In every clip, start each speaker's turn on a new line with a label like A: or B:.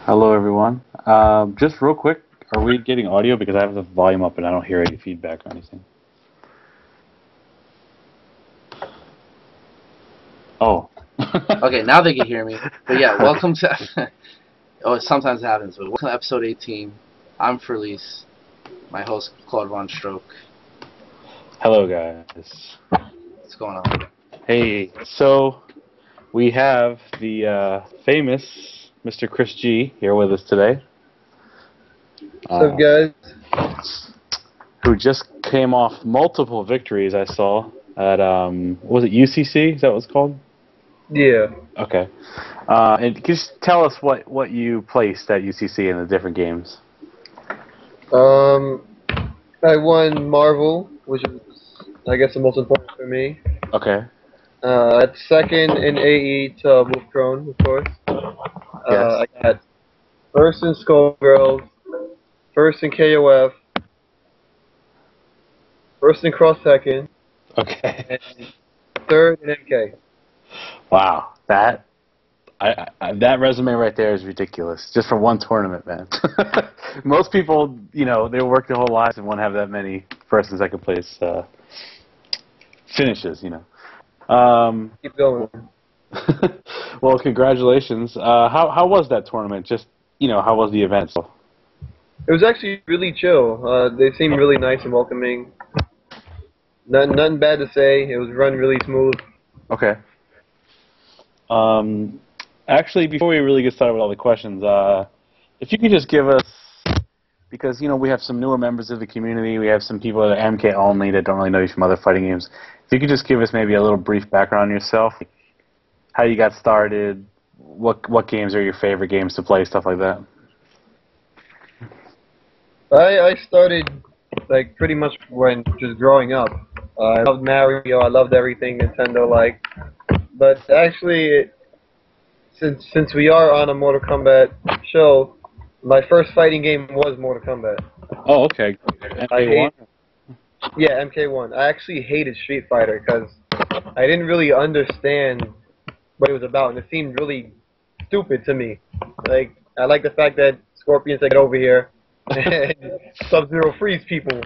A: Hello, everyone. Just real quick, are we getting audio? Because I have the volume up and I don't hear any feedback or anything. Oh.
B: Okay, now they can hear me. But yeah, welcome to... oh, sometimes it happens, but welcome to episode 18. I'm Furlise, my host, Claude Von Stroke.
A: Hello, guys.
B: What's going on?
A: Hey, so we have the famous Mr. Chris G here with us today.
C: What's up, guys?
A: Who just came off multiple victories, I saw, at, was it UCC? Is that what it's called?
C: Yeah.
A: Okay. And can you just tell us what you placed at UCC in the different games?
C: I won Marvel, which is, I guess, the most important for me.
A: Okay.
C: At second in AE to Wolf Crone, of course.
A: Yes.
C: I got first in Skullgirls, first in KOF, first in Cross Second,
A: Okay.
C: and third in MK.
A: Wow, that resume right there is ridiculous. Just for one tournament, man. Most people, they work their whole lives and won't have that many first and second place finishes.
C: Keep going.
A: Well, congratulations. How was that tournament? Just how was the event?
C: It was actually really chill. They seemed really nice and welcoming. Nothing bad to say. It was run really smooth.
A: Okay. Actually, before we really get started with all the questions, if you could just give us, because we have some newer members of the community, we have some people that are MK only that don't really know you from other fighting games. If you could just give us maybe a little brief background on yourself, how you got started, what games are your favorite games to play, stuff like that.
C: I started pretty much when just growing up. I loved Mario. I loved everything Nintendo like. But actually, since we are on a Mortal Kombat show, my first fighting game was Mortal Kombat.
A: Oh, okay. MK1?
C: Yeah, MK1. I actually hated Street Fighter because I didn't really understand what it was about, and it seemed really stupid to me. I like the fact that Scorpion said, "Get over here," and Sub-Zero freeze people.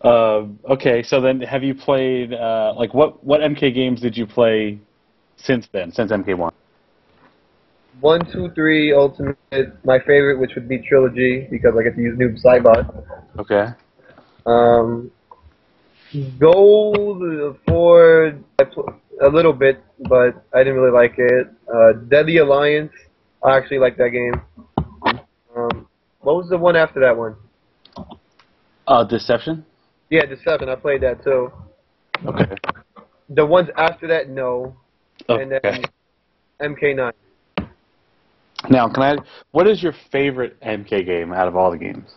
A: Okay, so then have you played, what MK games did you play since then, since MK1?
C: 1, 2, 3, Ultimate, my favorite, which would be Trilogy, because I get to use Noob Saibot.
A: Okay.
C: Gold 4, a little bit, but I didn't really like it. Deadly Alliance, I actually like that game. What was the one after that one?
A: Deception?
C: Yeah, Deception, I played that too.
A: Okay.
C: The ones after that, no.
A: Okay.
C: And then MK9.
A: Now, what is your favorite MK game out of all the games?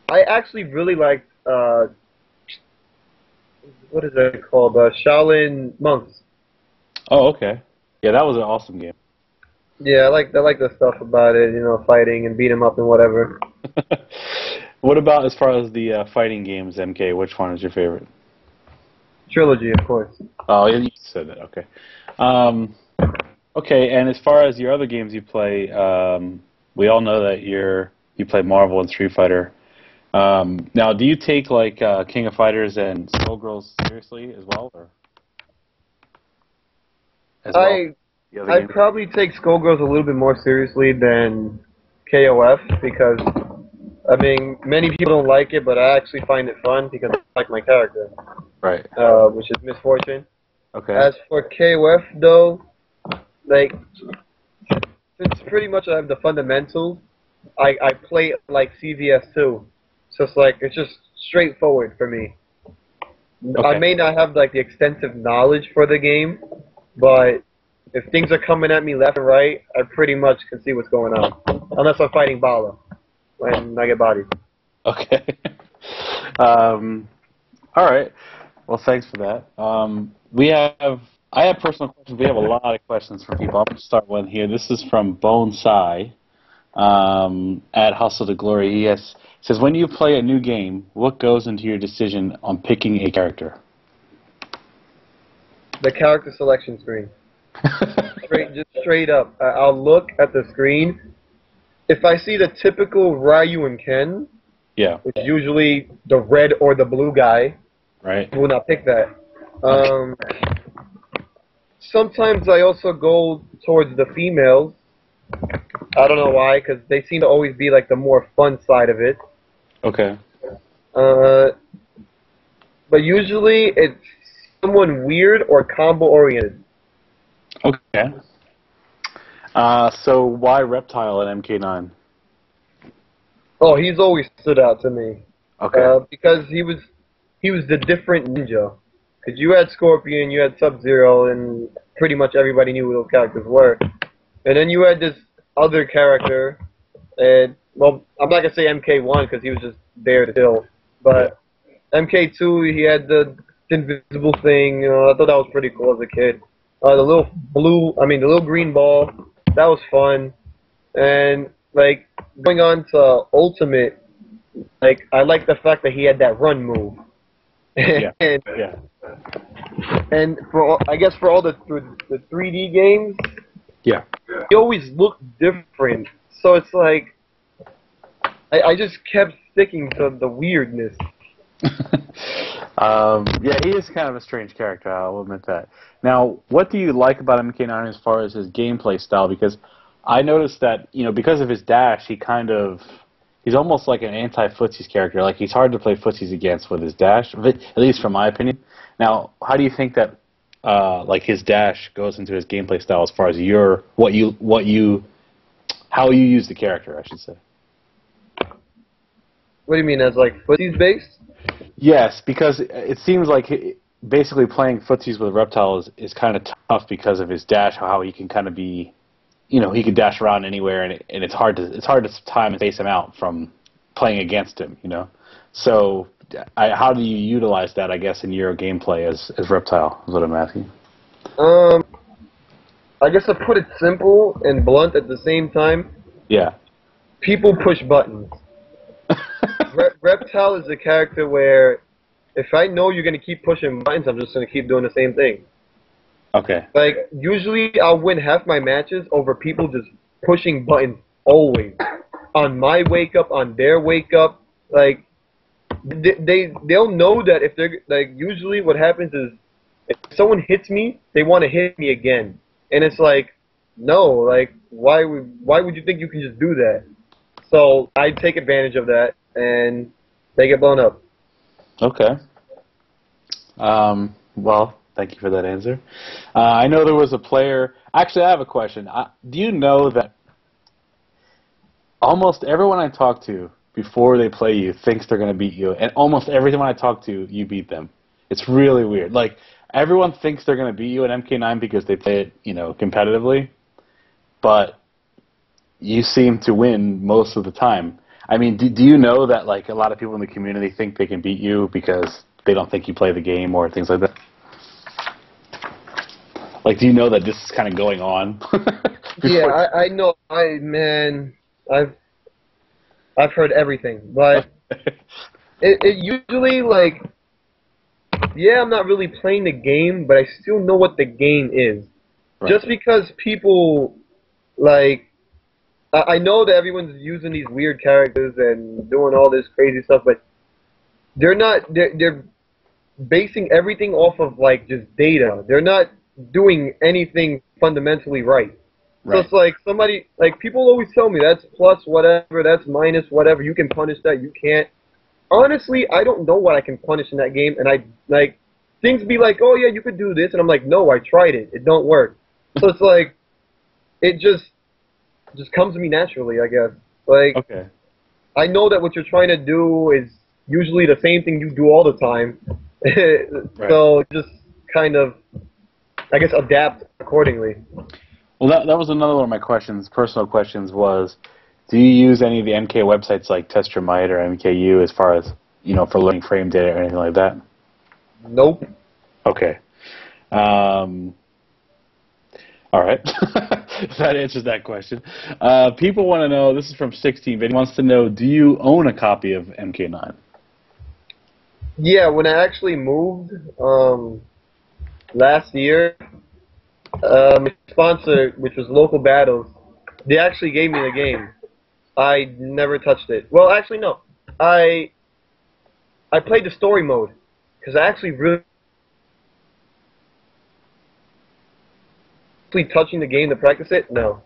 C: I actually really liked, what is that called? Shaolin Monks.
A: Oh, okay. Yeah, that was an awesome game.
C: Yeah, I like the stuff about it, fighting and beat 'em up and whatever.
A: What about as far as the fighting games, MK? Which one is your favorite?
C: Trilogy, of course.
A: Oh, you said that. Okay. Okay, and as far as your other games you play, we all know that you play Marvel and Street Fighter. Now, do you take King of Fighters and Skullgirls seriously as well, or?
C: I'd probably take Skullgirls a little bit more seriously than KOF because, many people don't like it, but I actually find it fun because I like my character.
A: Right.
C: Which is Misfortune.
A: Okay.
C: As for KOF, though, since pretty much I have the fundamentals, I play like CVS too. So it's just straightforward for me.
A: Okay.
C: I may not have the extensive knowledge for the game, but if things are coming at me left and right, I pretty much can see what's going on. Unless I'm fighting Bala, when I get bodied.
A: Okay. All right. Well, thanks for that. I have personal questions. We have a lot of questions from people. I'm going to start one here. This is from Bonsai at Hustle to Glory. He says, when you play a new game, what goes into your decision on picking a character?
C: The character selection screen. Just straight up. I'll look at the screen. If I see the typical Ryu and Ken,
A: Yeah.
C: which is usually the red or the blue guy,
A: Right.
C: I will not pick that. Sometimes I also go towards the females. I don't know why, because they seem to always be like the more fun side of it.
A: Okay.
C: But usually it's someone weird or combo oriented.
A: Okay. So why Reptile at MK9?
C: Oh, he's always stood out to me.
A: Okay.
C: Because he was the different ninja. Because you had Scorpion, you had Sub-Zero, and pretty much everybody knew who those characters were. And then you had this other character, and, well, I'm not going to say MK1 because he was just there to kill. But MK2, he had the invisible thing. I thought that was pretty cool as a kid. The little green ball, that was fun. And, like, going on to Ultimate, like, I like the fact that he had that run move.
A: Yeah.
C: And I guess for all the 3D games,
A: Yeah.
C: he always looked different. So it's like, I just kept sticking to the weirdness.
A: Yeah, he is kind of a strange character, I'll admit that. Now, what do you like about MK9 as far as his gameplay style? Because I noticed that, because of his dash, he's almost like an anti-footsies character. Like, he's hard to play footsies against with his dash, at least from my opinion. Now, how do you think that, his dash goes into his gameplay style as far as how you use the character, I should say?
C: What do you mean, as like footsies based?
A: Yes, because it seems like basically playing footsies with Reptile is kind of tough because of his dash, how he can kind of be, he can dash around anywhere, and it's hard to time and space him out from playing against him, So, how do you utilize that, I guess, in your gameplay as Reptile, is what I'm asking.
C: I guess to put it simple and blunt at the same time.
A: Yeah.
C: People push buttons. Reptile is a character where if I know you're going to keep pushing buttons, I'm just going to keep doing the same thing.
A: Okay.
C: Like, usually I'll win half my matches over people just pushing buttons always. On my wake up, on their wake up. Like, they'll know that if they're, like, usually what happens is if someone hits me, they want to hit me again. And it's like, no, like, why would you think you can just do that? So I take advantage of that, and they get blown up.
A: Okay. Well, thank you for that answer. I know there was a player... Actually, I have a question. Do you know that almost everyone I talk to before they play you thinks they're going to beat you, and almost everyone I talk to, you beat them? It's really weird. Like, everyone thinks they're going to beat you at MK9 because they play it, competitively, but you seem to win most of the time. I mean, do you know that, like, a lot of people in the community think they can beat you because they don't think you play the game or things like that? Like, do you know that this is kind of going on?
C: Yeah, I know. I've heard everything, but it usually, like, yeah, I'm not really playing the game, but I still know what the game is. Right. Just because people, like, I know that everyone's using these weird characters and doing all this crazy stuff, but they're basing everything off of, like, just data. They're not doing anything fundamentally right. So it's like somebody, like, people always tell me that's plus whatever, that's minus whatever, you can punish that, you can't. Honestly, I don't know what I can punish in that game, and things be like, oh yeah, you could do this, and I'm like, no, I tried it, it don't work. So it's like, it just comes to me naturally, I guess. Like, okay. I know that what you're trying to do is usually the same thing you do all the time. So just kind of, I guess, adapt accordingly.
A: Well, that was another one of my questions, personal questions, was, Do you use any of the MK websites like Test Your Might or MKU as far as, for learning frame data or anything like that?
C: Nope.
A: Okay. All right. That answers that question. People want to know, this is from 16, but he wants to know, do you own a copy of MK9?
C: Yeah, when I actually moved last year, my sponsor, which was Local Battles, they actually gave me the game. I never touched it. Well, actually, no. I played the story mode because I actually really touching the game to practice it. No.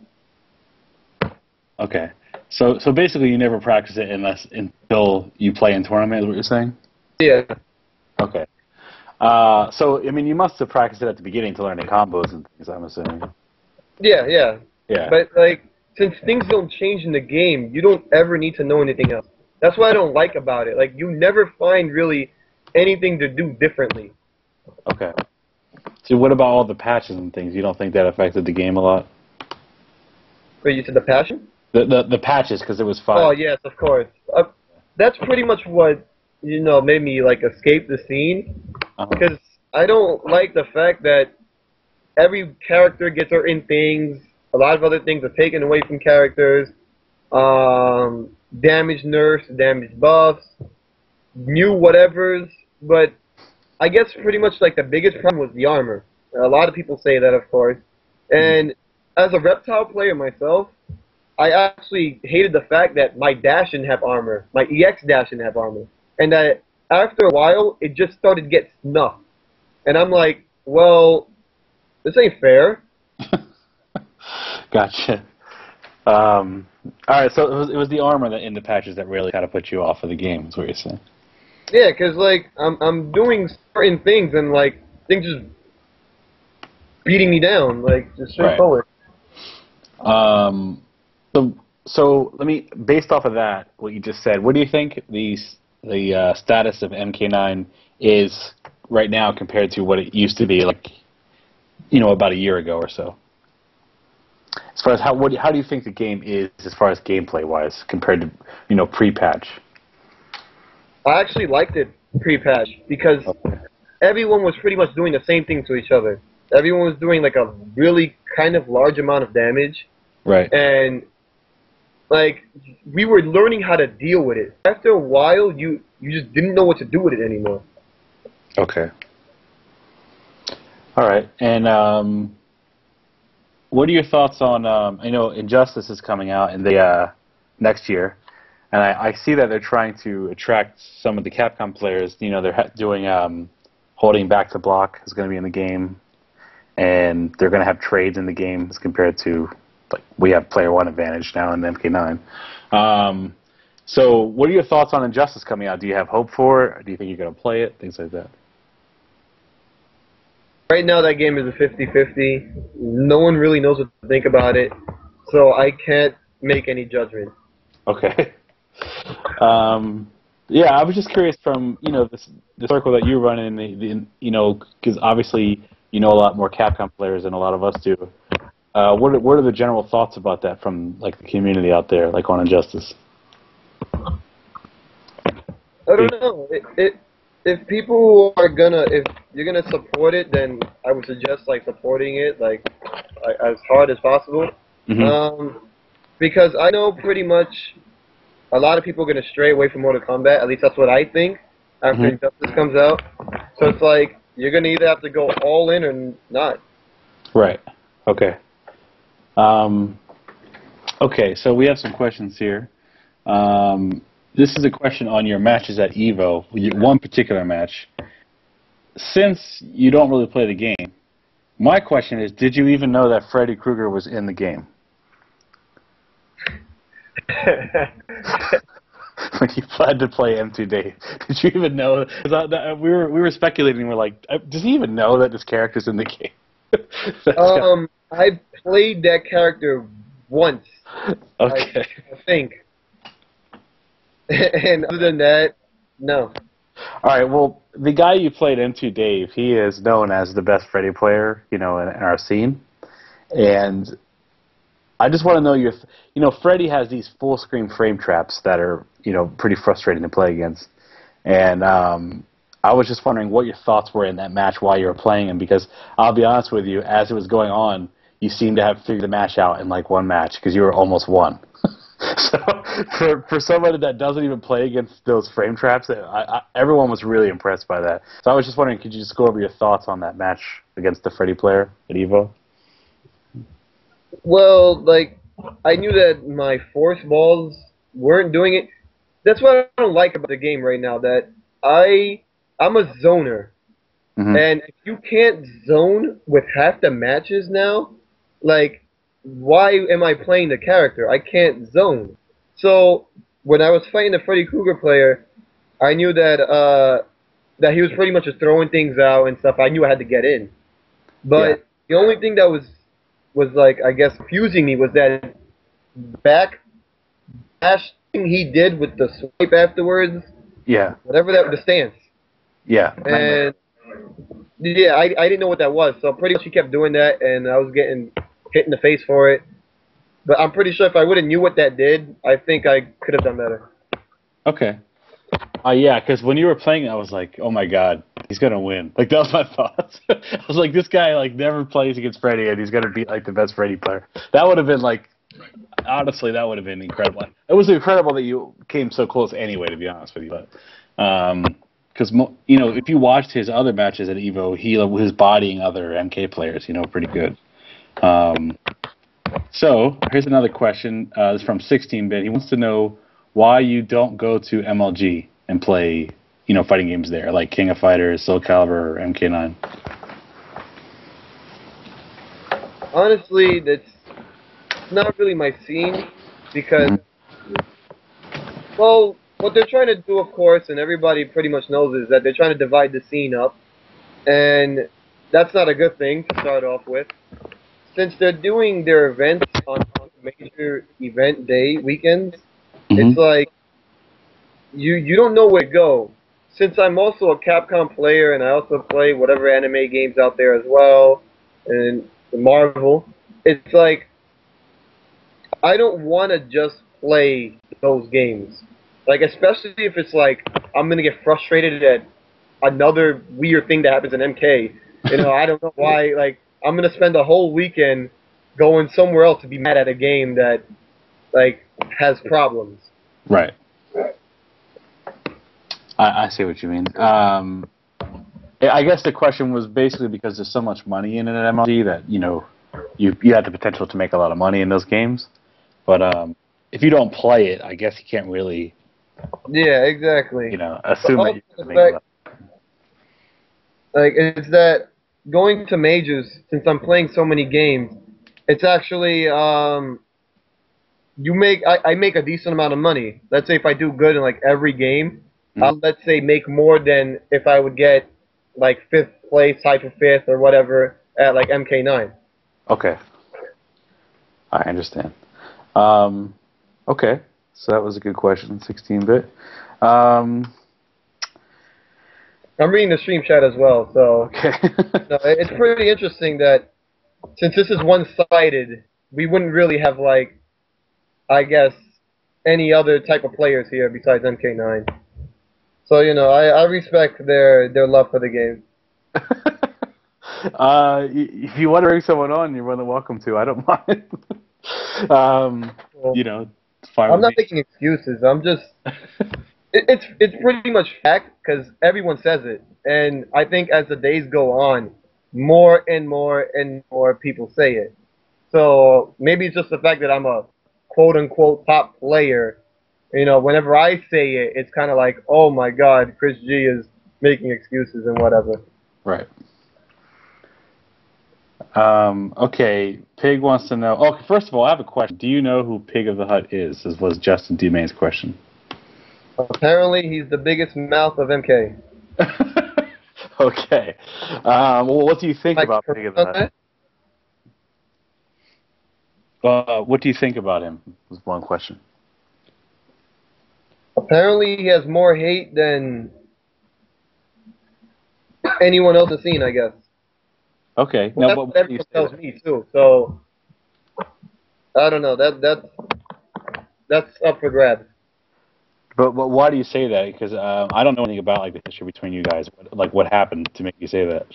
A: Okay. So basically you never practice it until you play in tournament, is what you're saying?
C: Yeah.
A: Okay. So, I mean, you must have practiced it at the beginning to learn the combos and things, I'm assuming.
C: Yeah, yeah.
A: Yeah.
C: But, like, since things don't change in the game, you don't ever need to know anything else. That's what I don't like about it. Like, you never find really anything to do differently.
A: Okay. So what about all the patches and things? You don't think that affected the game a lot?
C: Wait, you said the passion?
A: The patches, because it was fun.
C: Oh, yes, of course. That's pretty much what, made me, like, escape the scene. Because I don't like the fact that every character gets certain things. A lot of other things are taken away from characters. Damage nerfs, damage buffs, new whatevers. But I guess pretty much like the biggest problem was the armor. A lot of people say that, of course. And as a reptile player myself, I actually hated the fact that my dash didn't have armor. My EX dash didn't have armor. And that after a while, it just started to get snuffed. And I'm like, well, this ain't fair.
A: Gotcha. All right, so it was the armor that in the patches that really kind of put you off of the game, is what you're saying.
C: Yeah, because, like, I'm doing certain things and, like, things just beating me down, like, just straightforward.
A: So let me, based off of that, what you just said, what do you think the status of MK9 is right now compared to what it used to be, like, about a year ago or so? As far as how do you think the game is as far as gameplay wise compared to pre-patch?
C: I actually liked it pre-patch because everyone was pretty much doing the same thing to each other. Everyone was doing like a really kind of large amount of damage.
A: Right.
C: And like we were learning how to deal with it. After a while, you just didn't know what to do with it anymore.
A: Okay. All right. And what are your thoughts on? I know Injustice is coming out in the next year, and I see that they're trying to attract some of the Capcom players. They're doing holding back the block is going to be in the game, and they're going to have trades in the game as compared to like we have player one advantage now in MK9. So, what are your thoughts on Injustice coming out? Do you have hope for it? Or do you think you're going to play it? Things like that.
C: Right now, that game is a 50-50. No one really knows what to think about it, so I can't make any judgment.
A: Okay. Yeah, I was just curious from the circle that you run in, because obviously a lot more Capcom players than a lot of us do. What are the general thoughts about that from like the community out there, like on Injustice?
C: I don't know. If people are if you're gonna support it, then I would suggest like supporting it like as hard as possible.
A: Mm-hmm.
C: Because I know pretty much a lot of people are gonna stray away from Mortal Kombat. At least that's what I think after Injustice comes out. So it's like you're gonna either have to go all in or not.
A: Right. Okay. Okay. So we have some questions here. This is a question on your matches at EVO, one particular match. Since you don't really play the game, my question is, did you even know that Freddy Krueger was in the game? When you planned to play M2 Dave, did you even know? We were speculating. We're like, does he even know that this character's in the game?
C: I played that character once.
A: Okay.
C: I think. And other than that, no.
A: All right. Well, the guy you played M2 Dave, he is known as the best Freddy player, in our scene, and I just want to know Freddy has these full screen frame traps that are, pretty frustrating to play against. And I was just wondering what your thoughts were in that match while you were playing him, because I'll be honest with you, as it was going on, you seemed to have figured the match out in like one match because you were almost won. So for somebody that doesn't even play against those frame traps, everyone was really impressed by that. So I was just wondering, could you just go over your thoughts on that match against the Freddy player at EVO?
C: Well, like, I knew that my force balls weren't doing it. That's what I don't like about the game right now, that I'm a zoner.
A: Mm-hmm.
C: And if you can't zone with half the matches now, like, why am I playing the character? I can't zone. So when I was fighting the Freddy Krueger player, I knew that he was pretty much just throwing things out and stuff. I knew I had to get in. But the only thing that was like, I guess, fusing me was that back dash thing he did with the swipe afterwards.
A: Yeah.
C: Whatever the stance.
A: Yeah.
C: And yeah, I didn't know what that was, so pretty much he kept doing that, and I was getting hit in the face for it. But I'm pretty sure if I would have knew what that did, I think I could have done better.
A: Okay. Yeah, because when you were playing, I was like, oh my god, he's gonna win. Like, that was my thoughts. I was like, this guy like never plays against Freddy, and he's gonna beat like the best Freddy player. That would have been like, honestly, that would have been incredible. It was incredible that you came so close anyway, to be honest with you. But because if you watched his other matches at Evo, he was bodying other MK players, pretty good. So here's another question. This is from 16-bit. He wants to know why you don't go to MLG and play, fighting games there, like King of Fighters, Soul Calibur, or MK9.
C: Honestly, that's not really my scene, because, well, what they're trying to do, of course, and everybody pretty much knows, is that they're trying to divide the scene up, and that's not a good thing to start off with. Since they're doing their events on major event day weekends, it's like you don't know where to go. Since I'm also a Capcom player and I also play whatever anime games out there as well, and Marvel, it's like I don't want to just play those games. Like, especially if it's like I'm gonna get frustrated at another weird thing that happens in MK. I don't know why. Like, I'm gonna spend a whole weekend going somewhere else to be mad at a game that like has problems.
A: Right. I see what you mean. I guess the question was basically because there's so much money in it at MLG that you have the potential to make a lot of money in those games. But if you don't play it, I guess you can't really.
C: Yeah, exactly.
A: Assume that you're gonna make a lot.
C: Like, it's that going to majors, since I'm playing so many games, it's actually I make a decent amount of money. Let's say if I do good in like every game, I'll, let's say, make more than if I would get like 5th place, tied for 5th or whatever at like MK9.
A: Okay. I understand. Okay, so that was a good question, 16-bit.
C: I'm reading the stream chat as well, so
A: okay.
C: it's pretty interesting that since this is one-sided, we wouldn't really have, like, I guess, any other type of players here besides MK9. So, I respect their love for the game.
A: If you want to bring someone on, you're more than welcome to. I don't mind. Fine.
C: I'm not making excuses. I'm just... It's pretty much fact, because everyone says it. And I think as the days go on, more and more and more people say it. So maybe it's just the fact that I'm a quote-unquote top player. Whenever I say it, it's kind of like, oh my god, Chris G is making excuses and whatever.
A: Right. Okay, Pig wants to know... Oh, first of all, I have a question. Do you know who Pig of the Hut is? This was Justin D. Main's question.
C: Apparently, he's the biggest mouth of MK.
A: Okay. Well, what do you think about Pig of the Hut? What do you think about him? Was one question.
C: Apparently, he has more hate than anyone else has seen, I guess.
A: Okay.
C: Well,
A: now,
C: that's what everyone tells me, too. So, I don't know. That's up for grabs.
A: But why do you say that? Because I don't know anything about like the history between you guys. Like what happened to make you say that?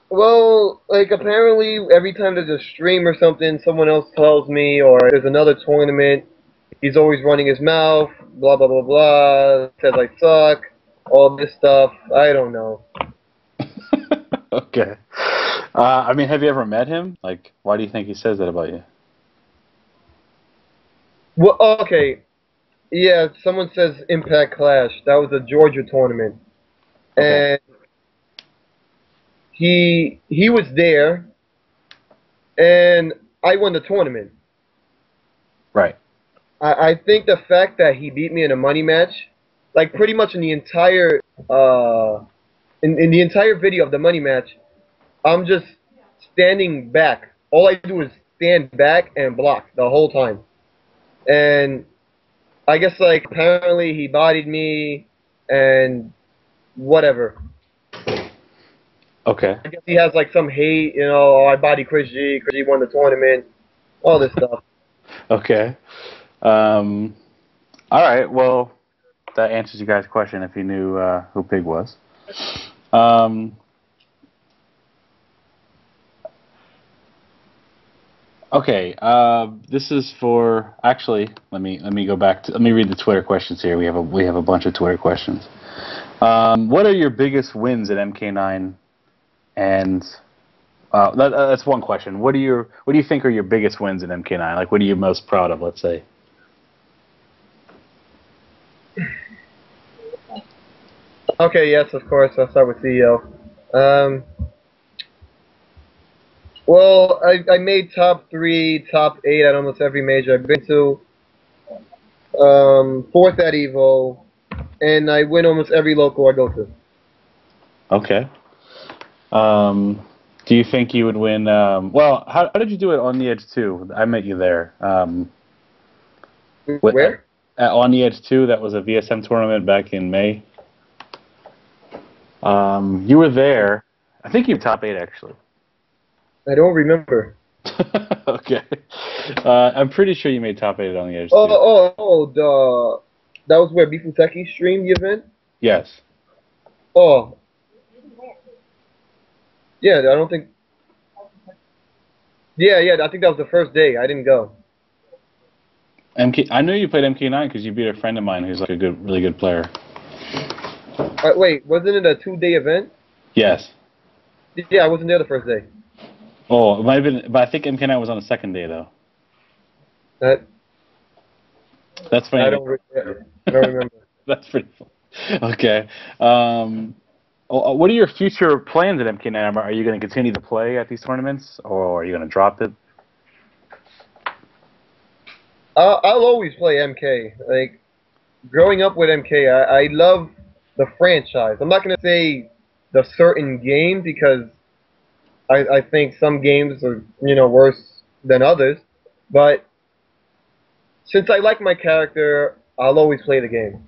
C: Well, like apparently every time there's a stream or something, someone else tells me, or there's another tournament, he's always running his mouth, blah blah blah blah, says I suck, all this stuff. I don't know.
A: Okay. I mean, have you ever met him? Like, why do you think he says that about you?
C: Well, okay, yeah. Someone says Impact Clash. That was a Georgia tournament,
A: Okay.
C: and he was there, and I won the tournament.
A: Right.
C: I think the fact that he beat me in a money match, like pretty much in the entire in the entire video of the money match, I'm just standing back. All I do is stand back and block the whole time. And I guess like apparently he bodied me and whatever.
A: Okay.
C: I guess he has like some hate, you know, oh, I bodied Chris G, Chris G won the tournament, all this stuff.
A: Okay. All right. Well, that answers you guys' question if you knew who Pig was. Um, okay. This is for actually. Let me go back to. Let me read the Twitter questions here. We have a bunch of Twitter questions. What are your biggest wins at MK9? And that's one question. What do you think are your biggest wins at MK9? Like, what are you most proud of? Let's say.
C: Okay, yes, of course. I'll start with CEO. Um, well, I made top 3, top 8 at almost every major I've been to. Fourth at Evo, and I win almost every local I go to.
A: Okay. Do you think you would win? Well, how did you do it on the Edge 2? I met you there.
C: Where?
A: On the Edge 2, that was a VSM tournament back in May. You were there. I think you were top 8, actually.
C: I don't remember.
A: Okay. I'm pretty sure you made top 8 on the Edge 2.
C: That was where Beef and Techie streamed the event?
A: Yes.
C: Oh. Yeah, I don't think... Yeah, I think that was the first day. I didn't go.
A: I knew you played MK9 because you beat a friend of mine who's like a really good player.
C: Wait, wasn't it a 2-day event?
A: Yes.
C: Yeah, I wasn't there the first day.
A: Oh, it might have been, but I think MK9 was on the second day though. That's funny.
C: I don't remember.
A: That's pretty funny. Okay. What are your future plans at MK9? Are you going to continue to play at these tournaments, or are you going to drop it?
C: I'll always play MK. Like, growing up with MK, I love the franchise. I'm not going to say the certain game because I think some games are, worse than others. But since I like my character, I'll always play the game.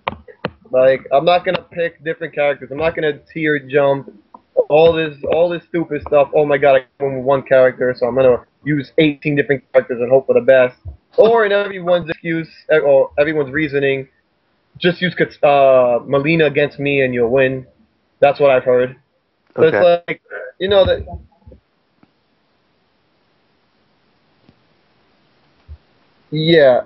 C: Like, I'm not going to pick different characters. I'm not going to tier jump, all this stupid stuff. Oh my god, I went with one character, so I'm going to use 18 different characters and hope for the best. Or in everyone's excuse, or everyone's reasoning, just use Melina against me and you'll win. That's what I've heard. So
A: Okay.
C: it's like, that. Yeah.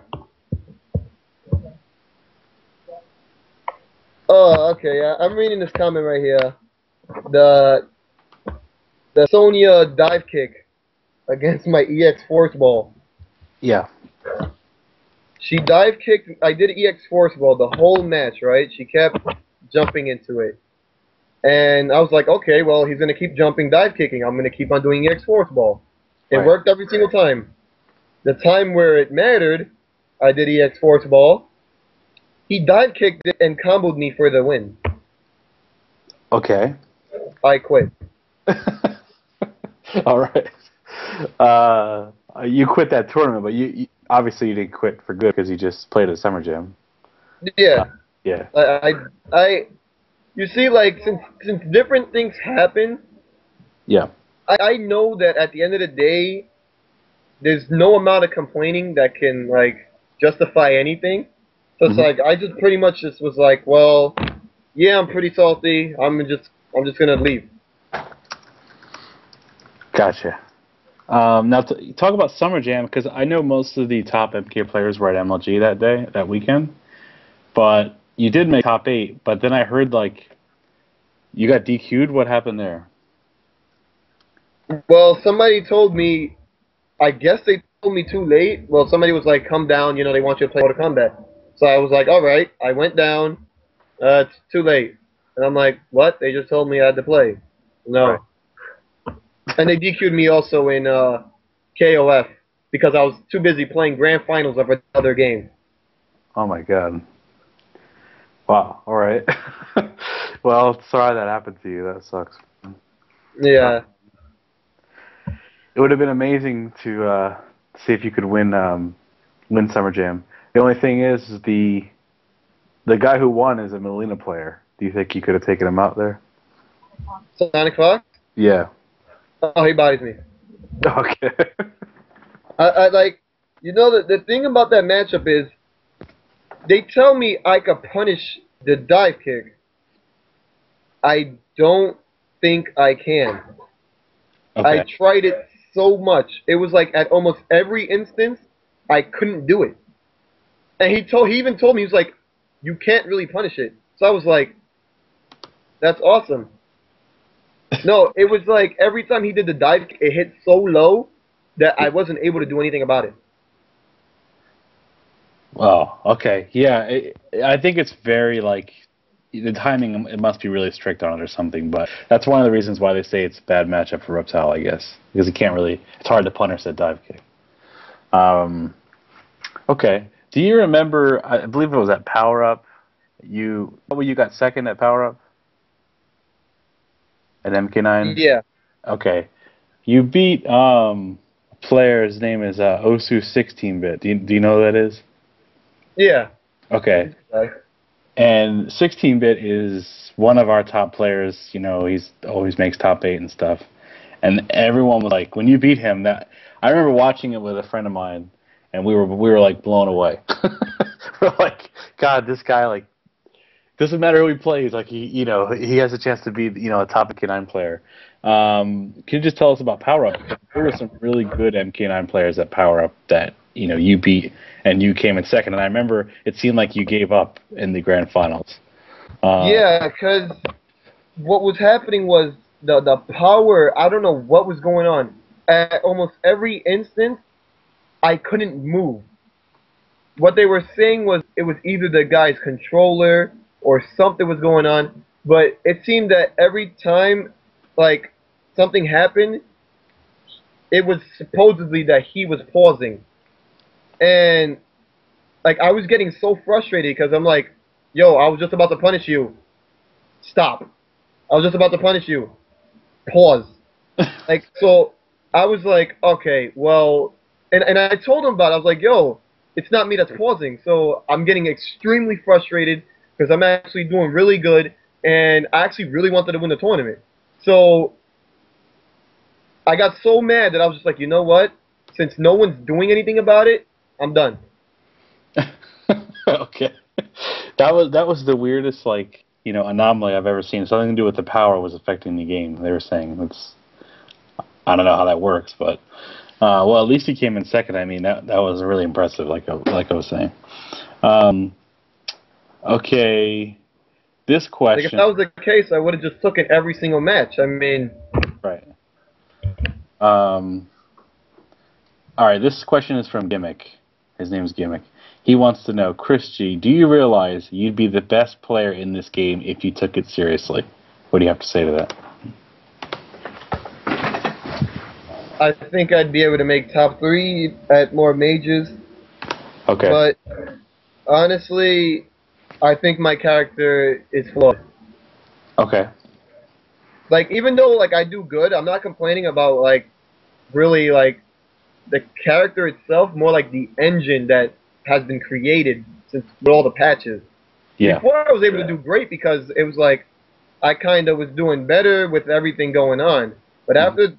C: Oh, okay. I'm reading this comment right here. The Sonya dive kick against my EX Force Ball.
A: Yeah.
C: She dive kicked. I did EX Force Ball the whole match, right? She kept jumping into it. And I was like, okay, well, he's going to keep jumping, dive kicking. I'm going to keep on doing EX Force Ball. It
A: Right.
C: worked every single time. The time where it mattered, I did EX Force Ball. He dive kicked it and comboed me for the win.
A: Okay.
C: I quit.
A: All right. You quit that tournament, but you obviously you didn't quit for good because you just played at Summer Jam.
C: Yeah.
A: Yeah.
C: You see, like, since different things happen,
A: Yeah.
C: I know that at the end of the day, there's no amount of complaining that can like justify anything. So it's
A: Hmm.
C: like I just pretty much just was like, well, yeah, I'm pretty salty. I'm just gonna leave.
A: Gotcha. Now, talk about Summer Jam, because I know most of the top MK players were at MLG that day, that weekend. But you did make top 8, but then I heard, like, you got DQ'd. What happened there?
C: Well, somebody told me. I guess they told me too late. Well, somebody was like, "Come down. You know, they want you to play Mortal Kombat." So I was like, "All right." I went down. It's too late. And I'm like, "What?" They just told me I had to play.
A: Right.
C: No. And they DQ'd me also in KOF because I was too busy playing grand finals of another game.
A: Oh, my God. Wow. All right. Well, sorry that happened to you. That sucks. Uh,
C: Yeah.
A: it would have been amazing to see if you could win Summer Jam. The only thing is the guy who won is a Molina player. Do you think you could have taken him out there?
C: Sonic Fox?
A: Yeah.
C: Oh, he bodies me.
A: Okay.
C: I like, you know, the thing about that matchup is they tell me I could punish the dive kick. I don't think I can. I
A: Okay.
C: tried it so much. It was like at almost every instance, I couldn't do it. And he even told me, he was like, you can't really punish it. So I was like, that's awesome. No, it was like every time he did the dive, it hit so low that I wasn't able to do anything about it.
A: Well, okay. Yeah, I think it's very like the timing. It must be really strict on it or something. But that's one of the reasons why they say it's a bad matchup for Reptile, I guess, because he can't really. It's hard to punish that dive kick. Okay. Do you remember? I believe it was at Power Up. You got second at Power Up at MK9.
C: Yeah,
A: Okay. You beat a player. His name is Osu 16-bit. Do you know who that is?
C: yeah.
A: Okay. And 16-bit is one of our top players. You know, he's always makes top 8 and stuff. And everyone was like, when you beat him, that I remember watching it with a friend of mine, and we were like blown away. We're like, God, this guy like doesn't matter who he plays, like he has a chance to be a top MK9 player. Can you just tell us about Power Up? There were some really good MK9 players at Power Up that you beat, and you came in second. And I remember it seemed like you gave up in the grand finals.
C: Yeah, because what was happening was the power. I don't know what was going on. At almost every instance, I couldn't move. What they were saying was it was either the guy's controller or something was going on. But it seemed that every time, like something happened, it was supposedly that he was pausing, and like I was getting so frustrated because I'm like, yo, I was just about to punish you. Stop. I was just about to punish you. Pause. Like, so I was like, okay, well, and I told him about it. I was like, yo, it's not me that's pausing. So I'm getting extremely frustrated because I'm actually doing really good, and I actually really wanted to win the tournament. So I got so mad that I was just like, you know what? Since no one's doing anything about it, I'm done.
A: Okay, that was the weirdest anomaly I've ever seen. Something to do with the power was affecting the game. They were saying it's I don't know how that works, but well, at least he came in second. I mean, that was really impressive. Like I was saying. Um, okay, this
C: Like if
A: question,
C: that was the case, I would have just took it every single match. I mean,
A: right? Um, all right, this question is from Gimmick. His name's Gimmick. He wants to know, Chris G, do you realize you'd be the best player in this game if you took it seriously? What do you have to say to that?
C: I think I'd be able to make top 3 at more majors,
A: Okay.
C: but honestly, I think my character is flawed.
A: Okay.
C: Like even though like I do good, I'm not complaining about like really like the character itself, more like the engine that has been created since with all the patches.
A: Yeah.
C: Before I was able to do great because it was like I kind of was doing better with everything going on. But after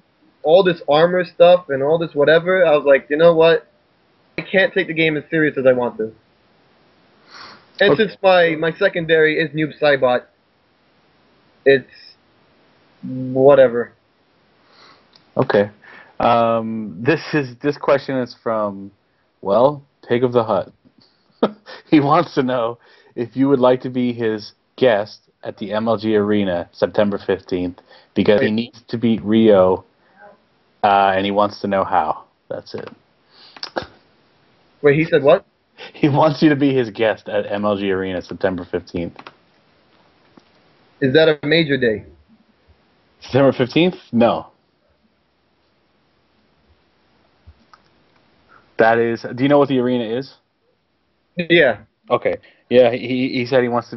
C: all this armor stuff and all this whatever, I was like, you know what? I can't take the game as serious as I want to. And
A: Okay.
C: since my secondary is Noob Saibot, it's whatever.
A: Okay. This question is from, well, Pig of the Hut. He wants to know if you would like to be his guest at the MLG Arena September 15th because he needs to beat Rio, and he wants to know how. That's it.
C: Wait, he said what?
A: He wants you to be his guest at MLG Arena September 15th.
C: Is that a major day?
A: September 15th? No. That is. Do you know what the arena is?
C: Yeah.
A: Okay. Yeah, he said he wants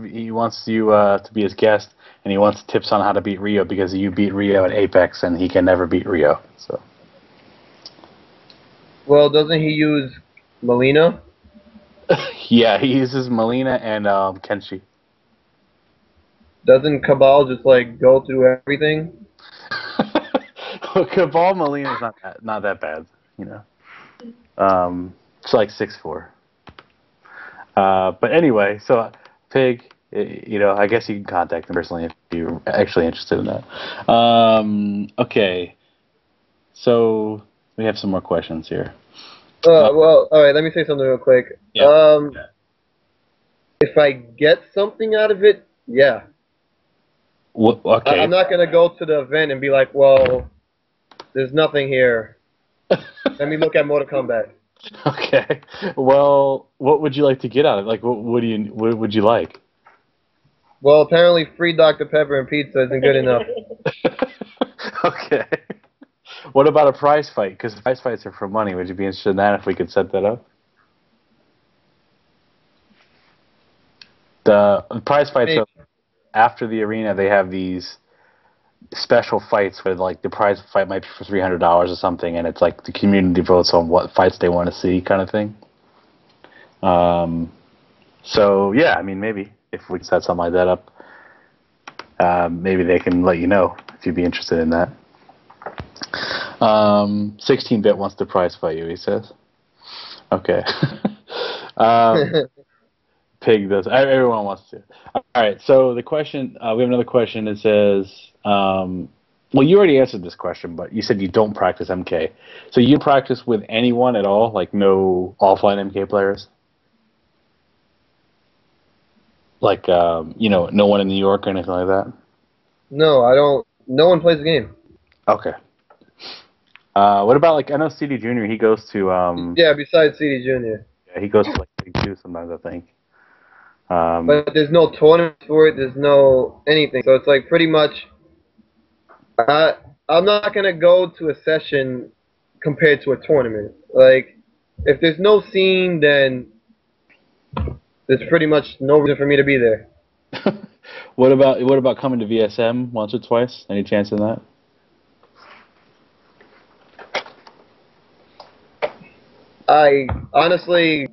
A: you to be his guest, and he wants tips on how to beat Rio because you beat Rio at Apex, and he can never beat Rio. So.
C: Well, doesn't he use Melina?
A: Yeah, he uses Melina and Kenshi.
C: Doesn't Cabal just like go through everything?
A: Cabal Melina's not that bad, you know. It's like 6'4". But anyway, so Pig, you know, I guess you can contact him personally if you're actually interested in that. Okay, so we have some more questions here.
C: Well, all right. Let me say something real quick.
A: Yeah.
C: If I get something out of it, yeah.
A: Okay.
C: I'm not gonna go to the event and be like, well, there's nothing here. Let me look at Mortal Kombat.
A: Okay. Well, what would you like to get out of it? Like, what would you like?
C: Well, apparently free Dr. Pepper and pizza isn't good enough.
A: Okay. What about a prize fight? Because prize fights are for money. Would you be interested in that if we could set that up? The prize fights are after the arena. They have these special fights where like the prize fight might be for $300 or something, and it's like the community votes on what fights they want to see, kind of thing. So yeah, I mean maybe if we set something like that up, maybe they can let you know if you'd be interested in that. 16-bit wants to prize fight you, he says. Okay. Pig does. Everyone wants to. All right. So the question, we have another question. It says, well, you already answered this question, but you said you don't practice MK. So you practice with anyone at all, like no offline MK players? Like, you know, no one in New York or anything like that?
C: No, I don't. No one plays the game.
A: Okay. What about, like, I know CD Junior, he goes to,
C: Yeah, besides CD Junior.
A: yeah, he goes to, like, Big 2 sometimes, I think.
C: But there's no tournament for it. There's no anything. So it's like pretty much. I'm not gonna go to a session compared to a tournament. Like, if there's no scene, then there's pretty much no reason for me to be there.
A: What about coming to VSM once or twice? Any chance in that?
C: I honestly,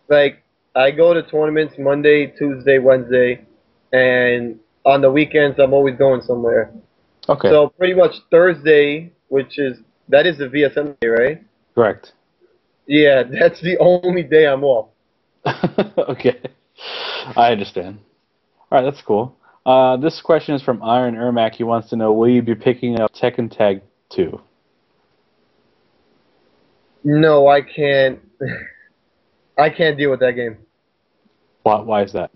C: like, I go to tournaments Monday, Tuesday, Wednesday, and on the weekends I'm always going somewhere.
A: Okay.
C: So pretty much Thursday, that is the VSM day, right?
A: Correct.
C: Yeah, that's the only day I'm off.
A: Okay. I understand. All right, that's cool. This question is from Iron Ermac. He wants to know, will you be picking up Tekken Tag 2?
C: No, I can't. I can't deal with that game.
A: Why is that?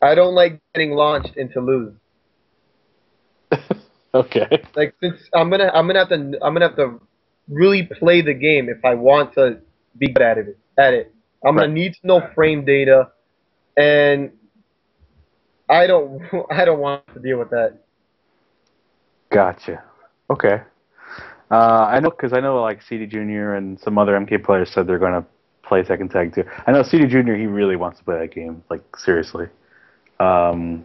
C: I don't like getting launched into lose.
A: Okay.
C: Like, since I'm gonna have to really play the game if I want to be good at it. I'm gonna need to know frame data, and I don't I don't want to deal with that.
A: Gotcha. Okay. I know like CD Junior and some other MK players said they're going to play Tekken Tag 2. I know CD Junior, he really wants to play that game, like seriously. All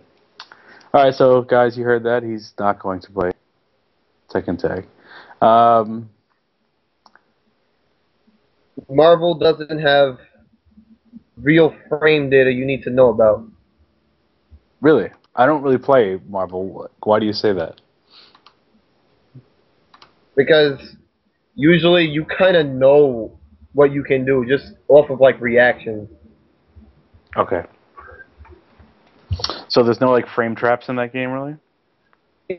A: right, so guys, you heard that. He's not going to play Tekken Tag.
C: Marvel doesn't have real frame data you need to know about.
A: Really? I don't really play Marvel. Why do you say that?
C: because usually you kind of know what you can do just off of like reactions.
A: Okay. So there's no like frame traps in that game, really?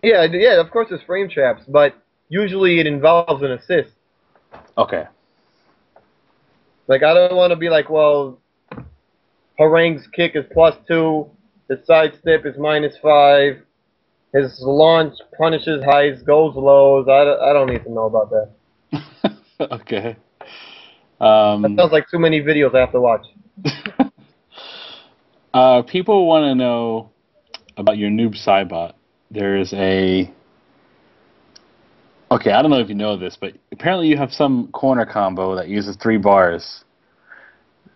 C: Yeah, yeah. Of course, there's frame traps, but usually it involves an assist.
A: Okay.
C: Like I don't want to be like, well, Harang's kick is +2, his sidestep is -5, his launch punishes highs, goes lows. I don't need to know about that.
A: Okay.
C: That sounds like too many videos I have to watch.
A: People want to know about your noob Cybot. There is a. Okay, I don't know if you know this, but apparently you have some corner combo that uses 3 bars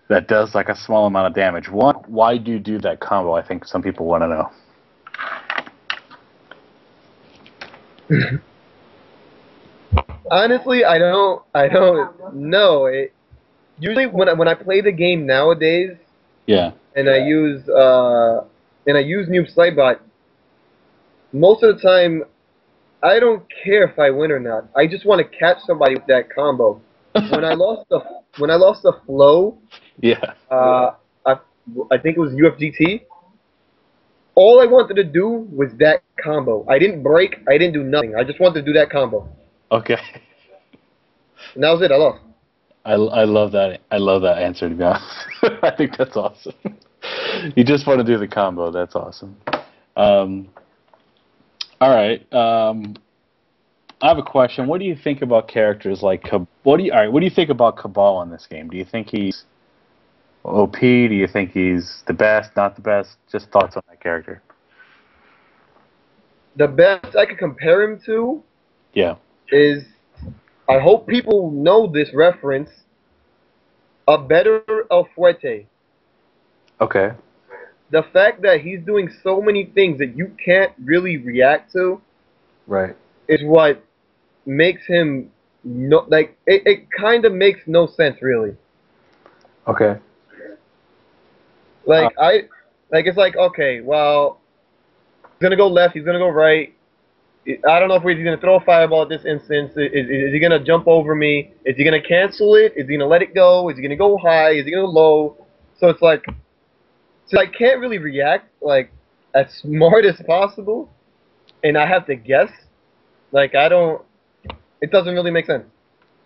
A: that does like a small amount of damage. Why do you do that combo? I think some people want to know.
C: Honestly, I don't know. Usually when I play the game nowadays,
A: Yeah.
C: and I use Noob Saibot, most of the time I don't care if I win or not. I just want to catch somebody with that combo. When I lost the flow,
A: Yeah.
C: I I think it was UFGT. All I wanted to do was that combo. I didn't break. I didn't do nothing. I just wanted to do that combo.
A: Okay.
C: And that was it. I lost.
A: I love that. I love that answer, to be honest. I think that's awesome. You just want to do the combo. That's awesome. All right. I have a question. What do you think about characters like What do you think about Cabal in this game? Do you think he's OP? Do you think he's the best? Not the best? Just thoughts on that character.
C: The best I could compare him to
A: Yeah.
C: is, I hope people know this reference, a better El Fuerte.
A: Okay.
C: The fact that he's doing so many things that you can't really react to
A: Right.
C: is what makes him no, like it kind of makes no sense really.
A: Okay.
C: Like it's like, okay, well, he's gonna go left, he's gonna go right. I don't know if he's gonna throw a fireball at this instance. Is he gonna jump over me? Is he gonna cancel it? Is he gonna let it go? Is he gonna go high? Is he gonna go low? So it's like, so I can't really react like as smart as possible, and I have to guess. Like I don't. It doesn't really make sense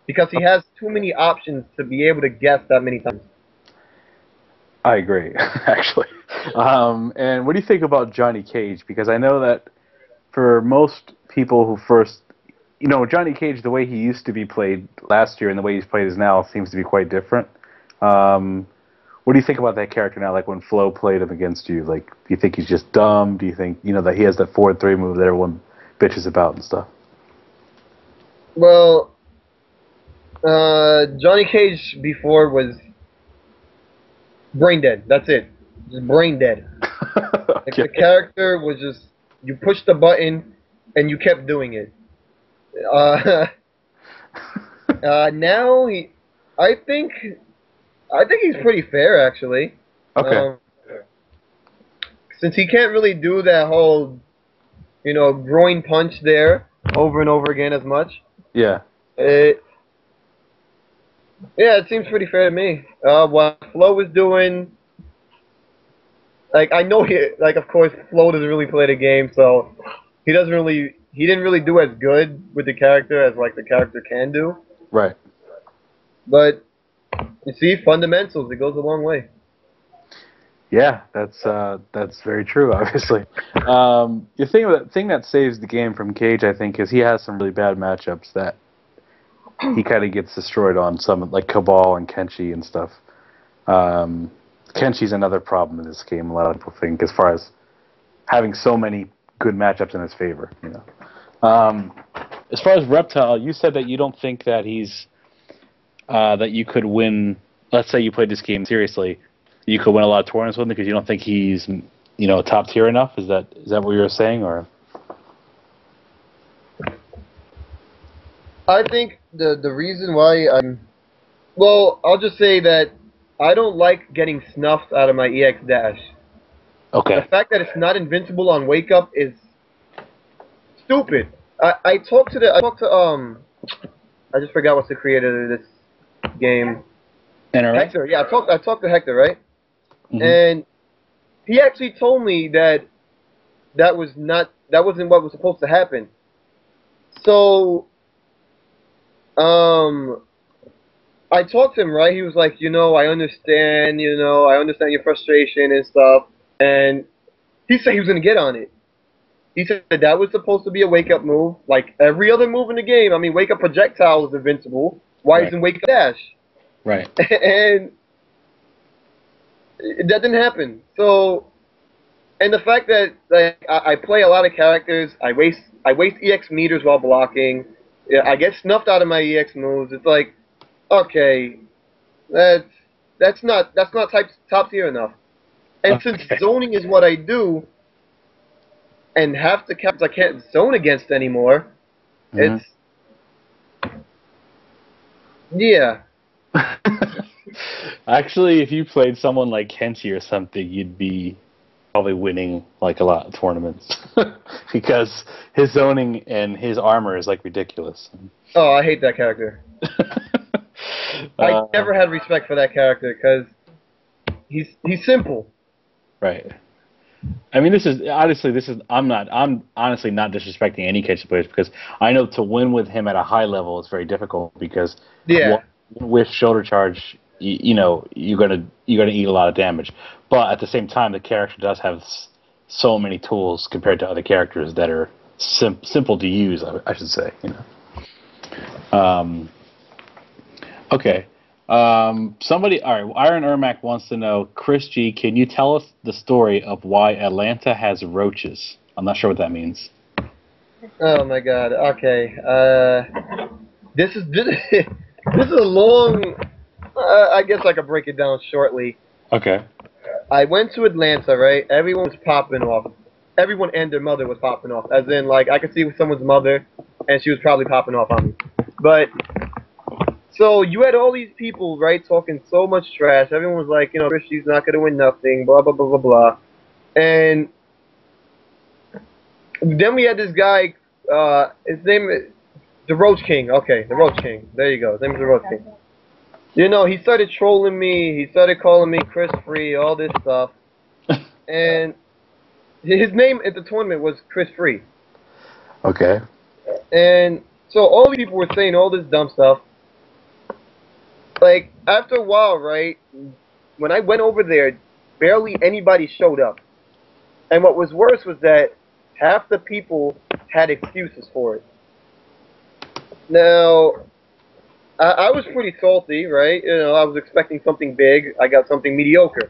C: because he has too many options to be able to guess that many times.
A: I agree, actually. And what do you think about Johnny Cage? Because I know that for most people who first, Johnny Cage, the way he used to be played last year and the way he's played is now seems to be quite different. What do you think about that character now? Like when Flo played him against you, like, do you think he's just dumb? Do you think, that he has that forward 3 move that everyone bitches about and stuff?
C: Well, Johnny Cage before was brain dead. That's it. Just brain dead. Like
A: Okay.
C: the character was just, you pushed the button and you kept doing it. Now I think he's pretty fair actually.
A: Okay.
C: Since he can't really do that whole, groin punch there over and over again as much.
A: Yeah.
C: It seems pretty fair to me. What Flo was doing, like I know of course Flo doesn't really play the game, so he didn't really do as good with the character as like the character can do.
A: Right.
C: But you see, fundamentals, it goes a long way.
A: Yeah, that's very true. Obviously, the thing that saves the game from Cage, I think, is he has some really bad matchups that he kind of gets destroyed on. Some like Cabal and Kenshi and stuff. Kenshi's another problem in this game. A lot of people think, as far as having so many good matchups in his favor. As far as Reptile, you said that you don't think that he's that you could win. Let's say you played this game seriously. You could win a lot of tournaments with him because you don't think he's, top tier enough. Is that what you were saying, or?
C: I think the reason why I'll just say that I don't like getting snuffed out of my EX dash.
A: Okay.
C: The fact that it's not invincible on wake up is stupid. I talked to I just forgot what's the creator of this game.
A: NRA?
C: Hector. Yeah, I talked to Hector, right?
A: Mm-hmm.
C: And he actually told me that that wasn't what was supposed to happen. So um I talked to him, right? He was like, I understand your frustration and stuff. And he said he was gonna get on it. He said that was supposed to be a wake up move, like every other move in the game. I mean, wake up projectile is invincible. Why
A: Right.
C: isn't wake up dash?
A: Right.
C: And that didn't happen. So, and the fact that like I play a lot of characters, I waste EX meters while blocking. Yeah, I get snuffed out of my EX moves. It's like, okay, that's that's not top tier enough. And since
A: Okay.
C: zoning is what I do, and half the characters I can't zone against anymore,
A: Mm-hmm.
C: it's yeah.
A: Actually, if you played someone like Kenshi or something, you'd be probably winning like a lot of tournaments because his zoning and his armor is like ridiculous.
C: Oh, I hate that character. I
A: uh,
C: never had respect for that character because he's simple.
A: right. I mean, this is honestly, this is I'm honestly not disrespecting any Kenshi players because I know to win with him at a high level is very difficult because
C: Yeah.
A: one, with shoulder charge, you're gonna eat a lot of damage. But at the same time, the character does have so many tools compared to other characters that are simple to use. I should say, Um, okay. Somebody, all right. Iron Ermac wants to know, Chris G, can you tell us the story of why Atlanta has roaches? I'm not sure what that means.
C: Oh my God. Okay. This is a long. I guess I could break it down shortly.
A: Okay.
C: I went to Atlanta, right? Everyone was popping off. Everyone and their mother was popping off. As in, like, I could see someone's mother, and she was probably popping off on me. But so you had all these people, right, talking so much trash. Everyone was like, Christie's not gonna win nothing. Blah blah blah blah blah. And then we had this guy. His name is the Roach King. Okay, the Roach King. There you go. His name is the Roach King. He started trolling me. He started calling me Chris Free, all this stuff. And his name at the tournament was Chris Free.
A: Okay.
C: And so all these people were saying all this dumb stuff. Like, after a while, right, when I went over there, barely anybody showed up. And what was worse was that half the people had excuses for it. Now, I was pretty salty, right? I was expecting something big. I got something mediocre.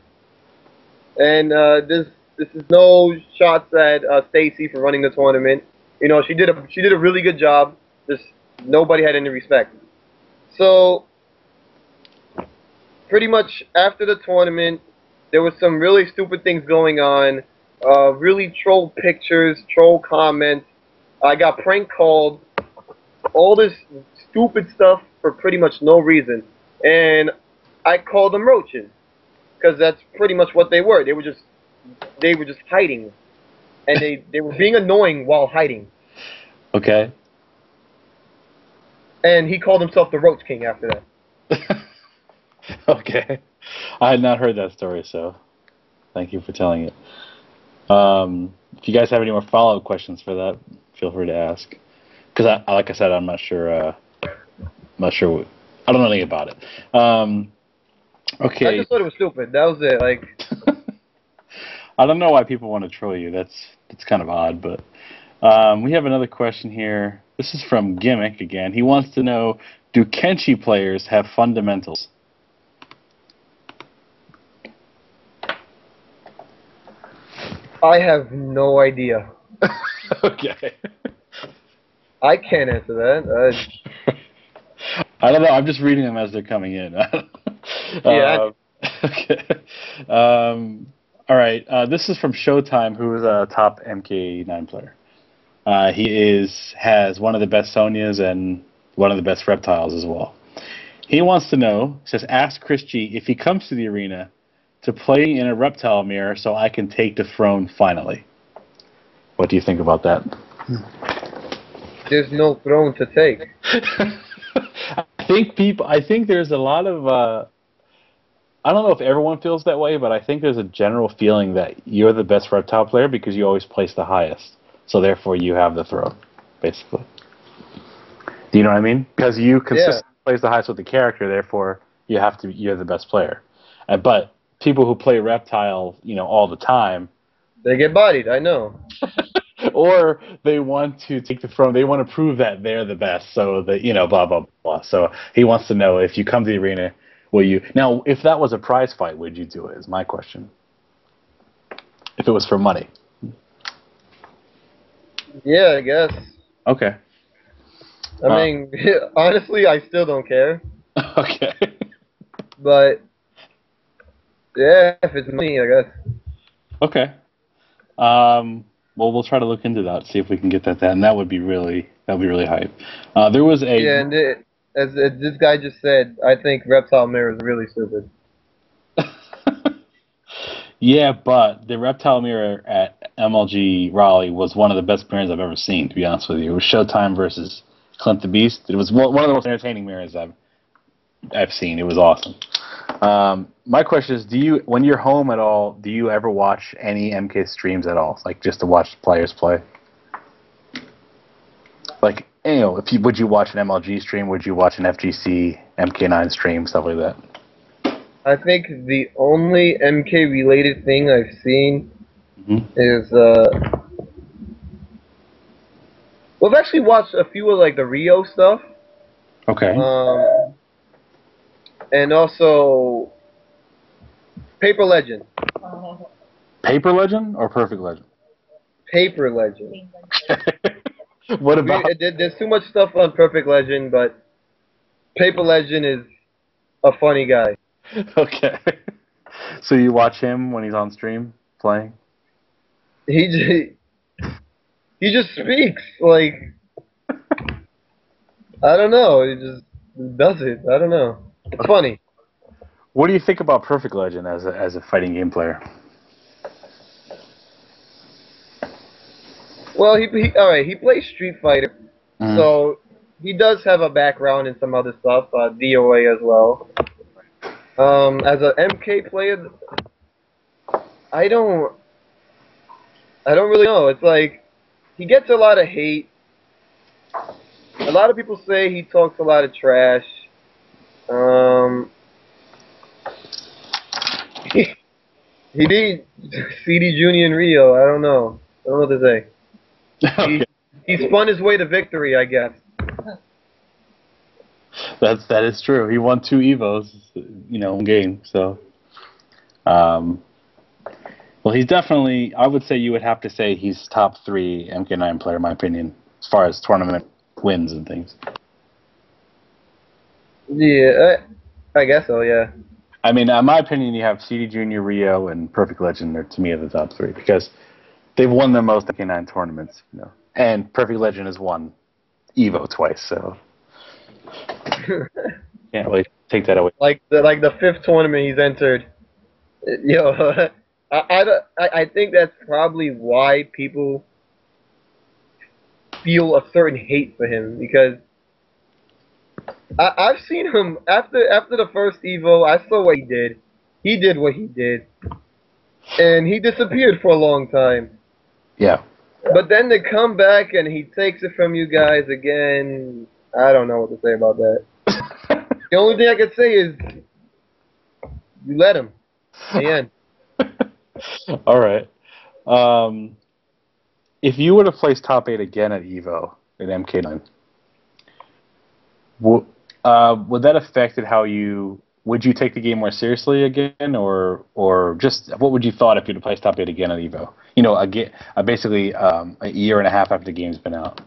C: And this is no shots at Stacy for running the tournament. She did a really good job. Just nobody had any respect. So pretty much after the tournament, there was some really stupid things going on. Really troll pictures, troll comments. I got prank called. All this stupid stuff for pretty much no reason. And I called them roaches because that's pretty much what they were. They were just hiding, and they were being annoying while hiding.
A: Okay.
C: And he called himself the Roach King after that.
A: Okay. I had not heard that story, so thank you for telling it. If you guys have any more follow-up questions for that, feel free to ask. Because, like I said, I'm not sure. I don't know anything about it. Okay.
C: I just thought it was stupid. That was it. Like,
A: I don't know why people want to troll you. That's kind of odd, but we have another question here. This is from Gimmick again. He wants to know, do Kenshi players have fundamentals?
C: I have no idea.
A: Okay.
C: I can't answer that.
A: I don't know. I'm just reading them as they're coming in.
C: Yeah.
A: Okay. All right. This is from Showtime, who is a top MK9 player. He has one of the best Sonias and one of the best reptiles as well. He wants to know, says, ask Chris G if he comes to the arena to play in a reptile mirror so I can take the throne finally. What do you think about that?
C: there's no throne to take.
A: I think there's a lot of. I don't know if everyone feels that way, but I think there's a general feeling that you're the best reptile player because you always place the highest. So therefore, you have the throne, basically. Do you know what I mean? Because you consistently place the highest with the character, therefore you're the best player. But people who play reptile, all the time,
C: They get bodied, I know.
A: or they want to take the throne. They want to prove that they're the best. So that blah blah blah. So he wants to know if you come to the arena, will you? Now, if that was a prize fight, would you do it? Is my question. If it was for money.
C: Yeah, I guess.
A: Okay.
C: I mean, honestly, I still don't care.
A: Okay.
C: But yeah, if it's money, I guess.
A: Okay. Well, we'll try to look into that, see if we can get that, and that would be really hype. There was a
C: and as this guy just said, I think Reptile Mirror is really stupid.
A: Yeah, but the Reptile Mirror at MLG Raleigh was one of the best mirrors I've ever seen. To be honest with you, it was Showtime versus Clint the Beast. It was one of the most entertaining mirrors I've seen. It was awesome. My question is, when you're home at all, do you ever watch any MK streams at all? Like just to watch players play? Like, would you watch an MLG stream? Would you watch an FGC, MK9 stream, stuff like that?
C: I think the only MK related thing I've seen is we've actually watched a few of like the Rio stuff.
A: Okay.
C: And also Paper Legend.
A: Paper Legend or Perfect Legend?
C: Paper Legend.
A: What about?
C: There's too much stuff on Perfect Legend, but Paper Legend is a funny guy.
A: Okay. So you watch him when he's on stream playing?
C: He just speaks like, I don't know. He just does it. I don't know. It's funny.
A: What do you think about Perfect Legend as a fighting game player?
C: Well, all right. He plays Street Fighter, so he does have a background in some other stuff, DOA as well. As a MK player, I don't really know. It's like he gets a lot of hate. A lot of people say he talks a lot of trash. He beat CD Junior and Rio. I don't know what to say.
A: Okay.
C: He spun his way to victory, I guess.
A: That is true. He won 2 Evos, in game. So, well, he's definitely. I would say you would have to say he's top 3 MK9 player, in my opinion, as far as tournament wins and things.
C: Yeah, I guess so. Yeah.
A: I mean, in my opinion, you have CD Junior, Rio, and Perfect Legend. They're to me are the top 3 because they've won the most MK9 tournaments. And Perfect Legend has won Evo twice, so. Can't really take that away.
C: Like the 5th tournament he's entered. I think that's probably why people feel a certain hate for him, because I've seen him after the first Evo. I saw what he did. He did what he did, and he disappeared for a long time.
A: Yeah.
C: But then to come back and he takes it from you guys again, I don't know what to say about that. The only thing I can say is you let him. The end.
A: All right. If you were to place top 8 again at Evo in MK9, would that affect how you? Would you take the game more seriously again, or just what would you thought if you'd placed top 8 again at Evo? Again, basically a year and a half after the game's been out.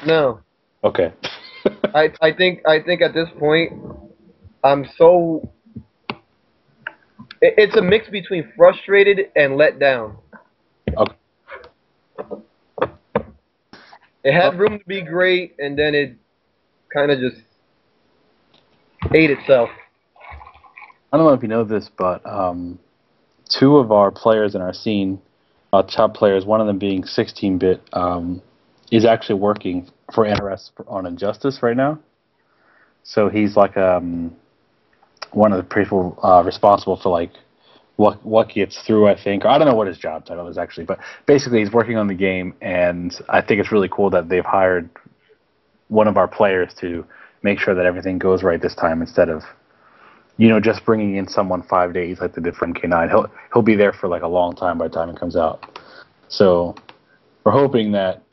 C: No.
A: Okay.
C: I think at this point I'm so. It's a mix between frustrated and let down.
A: Okay.
C: It had room to be great, and then it kind of just ate itself.
A: I don't know if you know this, but 2 of our players in our scene top players, one of them being 16-bit, is actually working for NRS on Injustice right now. So he's like one of the people responsible for like what gets through, I think. Or I don't know what his job title is actually, but basically he's working on the game, and I think it's really cool that they've hired one of our players to make sure that everything goes right this time instead of just bringing in someone 5 days like they did for MK9. He'll be there for like a long time by the time it comes out. So we're hoping that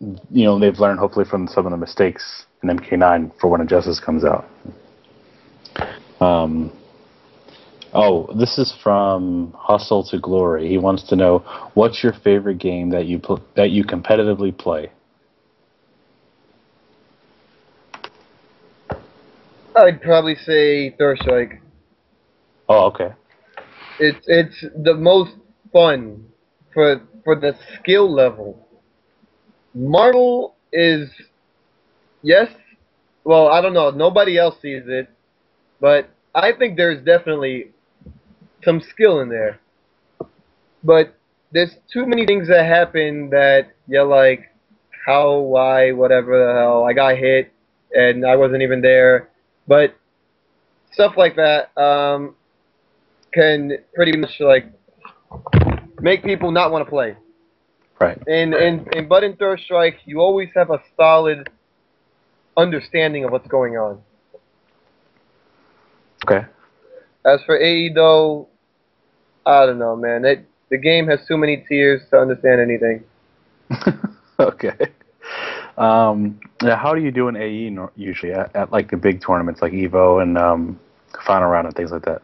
A: they've learned hopefully from some of the mistakes in MK9 for when Injustice comes out. This is from Hustle to Glory. He wants to know, what's your favorite game that you competitively play?
C: I'd probably say Third Strike.
A: Oh, okay.
C: It's the most fun for the skill level. Marvel is, yes, well, I don't know, nobody else sees it, but I think there's definitely some skill in there. But there's too many things that happen that you're like, how, why, whatever the hell, I got hit and I wasn't even there. But stuff like that can pretty much like make people not want to play.
A: Right.
C: But in Third Strike, you always have a solid understanding of what's going on.
A: Okay.
C: As for AE though, I don't know, man. The game has too many tiers to understand anything.
A: Okay. How do you do an AE usually at like the big tournaments like EVO and Final Round and things like that?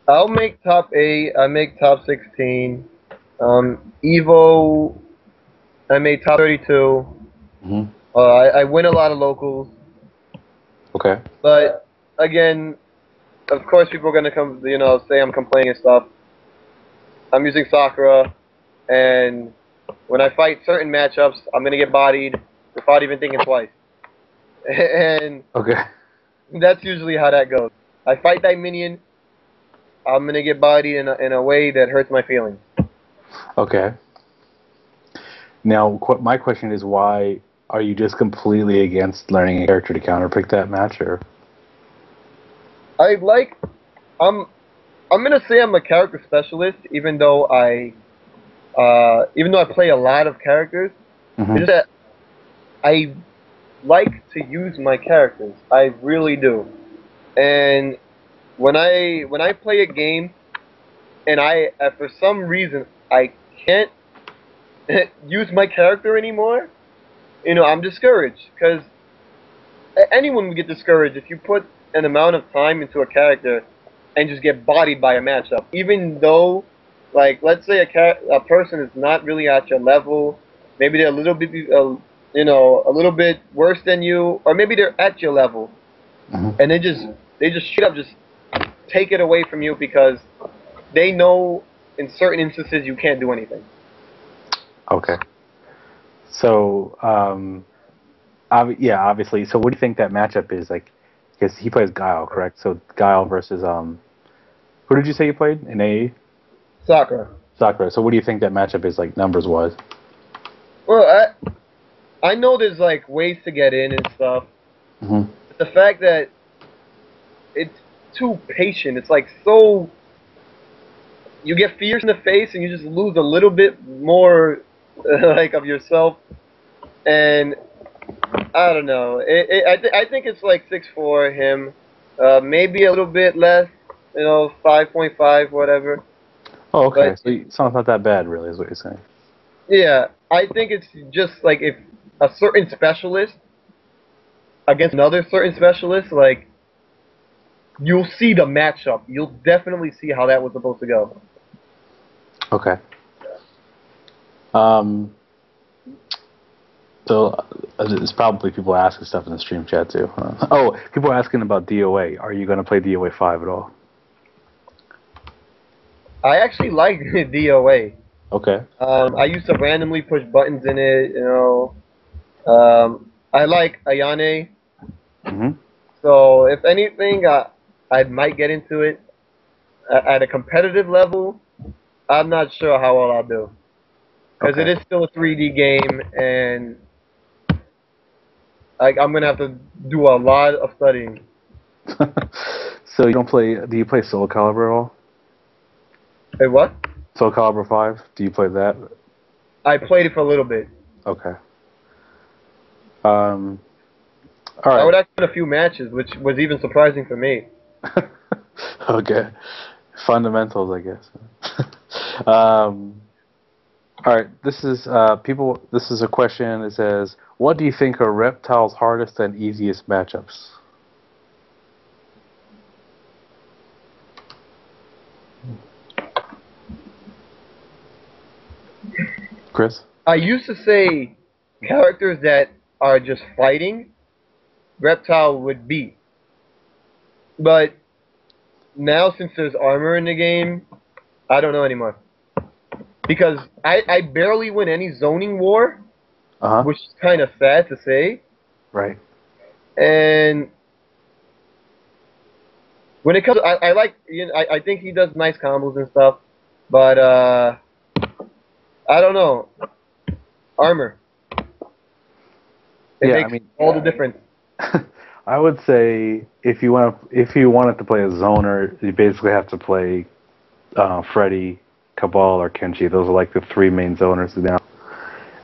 C: I'll make top 8. I make top 16. EVO, I made top 32.
A: Mm-hmm.
C: I win a lot of locals.
A: Okay.
C: But again, of course, people are gonna come, say I'm complaining and stuff. I'm using Sakura, and when I fight certain matchups, I'm gonna get bodied without even thinking twice. And
A: okay.
C: That's usually how that goes. I fight that minion, I'm gonna get bodied in a way that hurts my feelings.
A: Okay. Now, my question is, why are you just completely against learning a character to counterpick that match, or?
C: I'm gonna say I'm a character specialist, even though I play a lot of characters.
A: Mm-hmm.
C: It's that I like to use my characters. I really do. And when I play a game and for some reason I can't use my character anymore, I'm discouraged, because anyone would get discouraged if you put an amount of time into a character and just get bodied by a matchup. Even though, like, let's say a person is not really at your level, maybe they're a little bit, a little bit worse than you, or maybe they're at your level,
A: Mm-hmm.
C: and they just straight up just take it away from you because they know in certain instances you can't do anything.
A: Okay. So, obviously. So, what do you think that matchup is like? Because he plays Guile, correct? So, Guile versus who did you say you played in AE?
C: Sakura.
A: Sakura. So, what do you think that matchup is like, numbers wise?
C: Well, I know there's like ways to get in and stuff.
A: Mm-hmm.
C: But the fact that it's too patient, it's like so. You get fierce in the face and you just lose a little bit more, like, of yourself, and I don't know. I think it's like 6'4" him, maybe a little bit less, 5.5, whatever.
A: Oh, okay.
C: But
A: So, it's not that bad, really, is what you're saying.
C: yeah, I think it's just like if a certain specialist against another certain specialist, like, you'll see the matchup. You'll definitely see how that was supposed to go.
A: Okay. So there's probably people asking stuff in the stream chat too. People are asking about DOA. Are you going to play DOA 5 at all?
C: I actually like DOA.
A: Okay.
C: I used to randomly push buttons in it, I like Ayane.
A: Mm-hmm.
C: So if anything, I might get into it at a competitive level. I'm not sure how well I'll do. Because it
A: Okay.
C: is still a 3D game, and I'm going to have to do a lot of studying.
A: So you don't play? Do you play Soul Calibur at all?
C: Hey, what?
A: Soul Calibur 5? Do you play that?
C: I played it for a little bit.
A: Okay. Um. All
C: I
A: right.
C: would actually win a few matches, which was even surprising for me.
A: Okay. Fundamentals, I guess. um. All right. This is people. This is a question. It says, "What do you think are Reptile's hardest and easiest matchups?" Chris.
C: I used to say characters that are just fighting, Reptile would beat. But now, since there's armor in the game, I don't know anymore. Because I barely win any zoning war,
A: Uh huh.
C: which is kind of sad to say.
A: Right.
C: And when it comes, I like, I think he does nice combos and stuff. But I don't know, armor. It
A: Yeah. I
C: makes
A: mean,
C: all the difference.
A: I would say if you wanted to play a zoner, you basically have to play Freddy, Cabal, or Kenshi. Those are like the three main zoners now.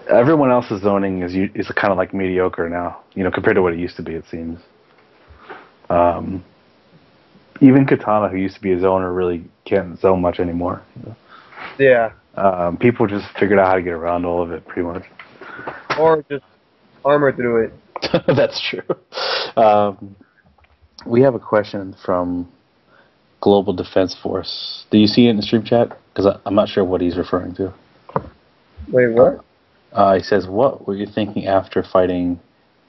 A: Everyone else's zoning is kind of like mediocre now, compared to what it used to be. It seems. Um, Even Katana, who used to be a zoner, really can't zone much anymore.
C: Yeah.
A: People just figured out how to get around all of it, pretty much.
C: Or just armor through it.
A: That's true. Um, we have a question from Global Defense Force. Do you see it in the stream chat? Because I'm not sure what he's referring to.
C: Wait, what?
A: He says, "What were you thinking after fighting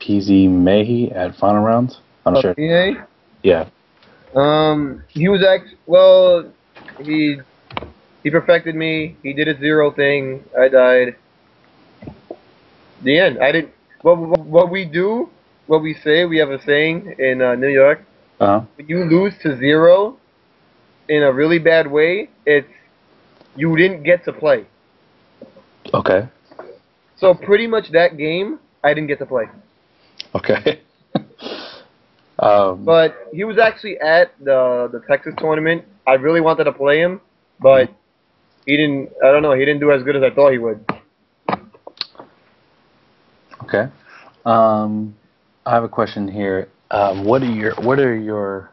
A: PZ Mehi at final rounds?" I'm sure.
C: PA?
A: Yeah.
C: He was well, he he perfected me. He did a zero thing. I died. The end. I didn't. What we do, what we say, we have a saying in New York.
A: Uh huh.
C: When you lose to zero in a really bad way, it's you didn't get to play.
A: Okay.
C: So pretty much that game, I didn't get to play.
A: Okay.
C: But he was actually at the Texas tournament. I really wanted to play him, but he didn't. I don't know. He didn't do as good as I thought he would.
A: Okay. I have a question here. What are your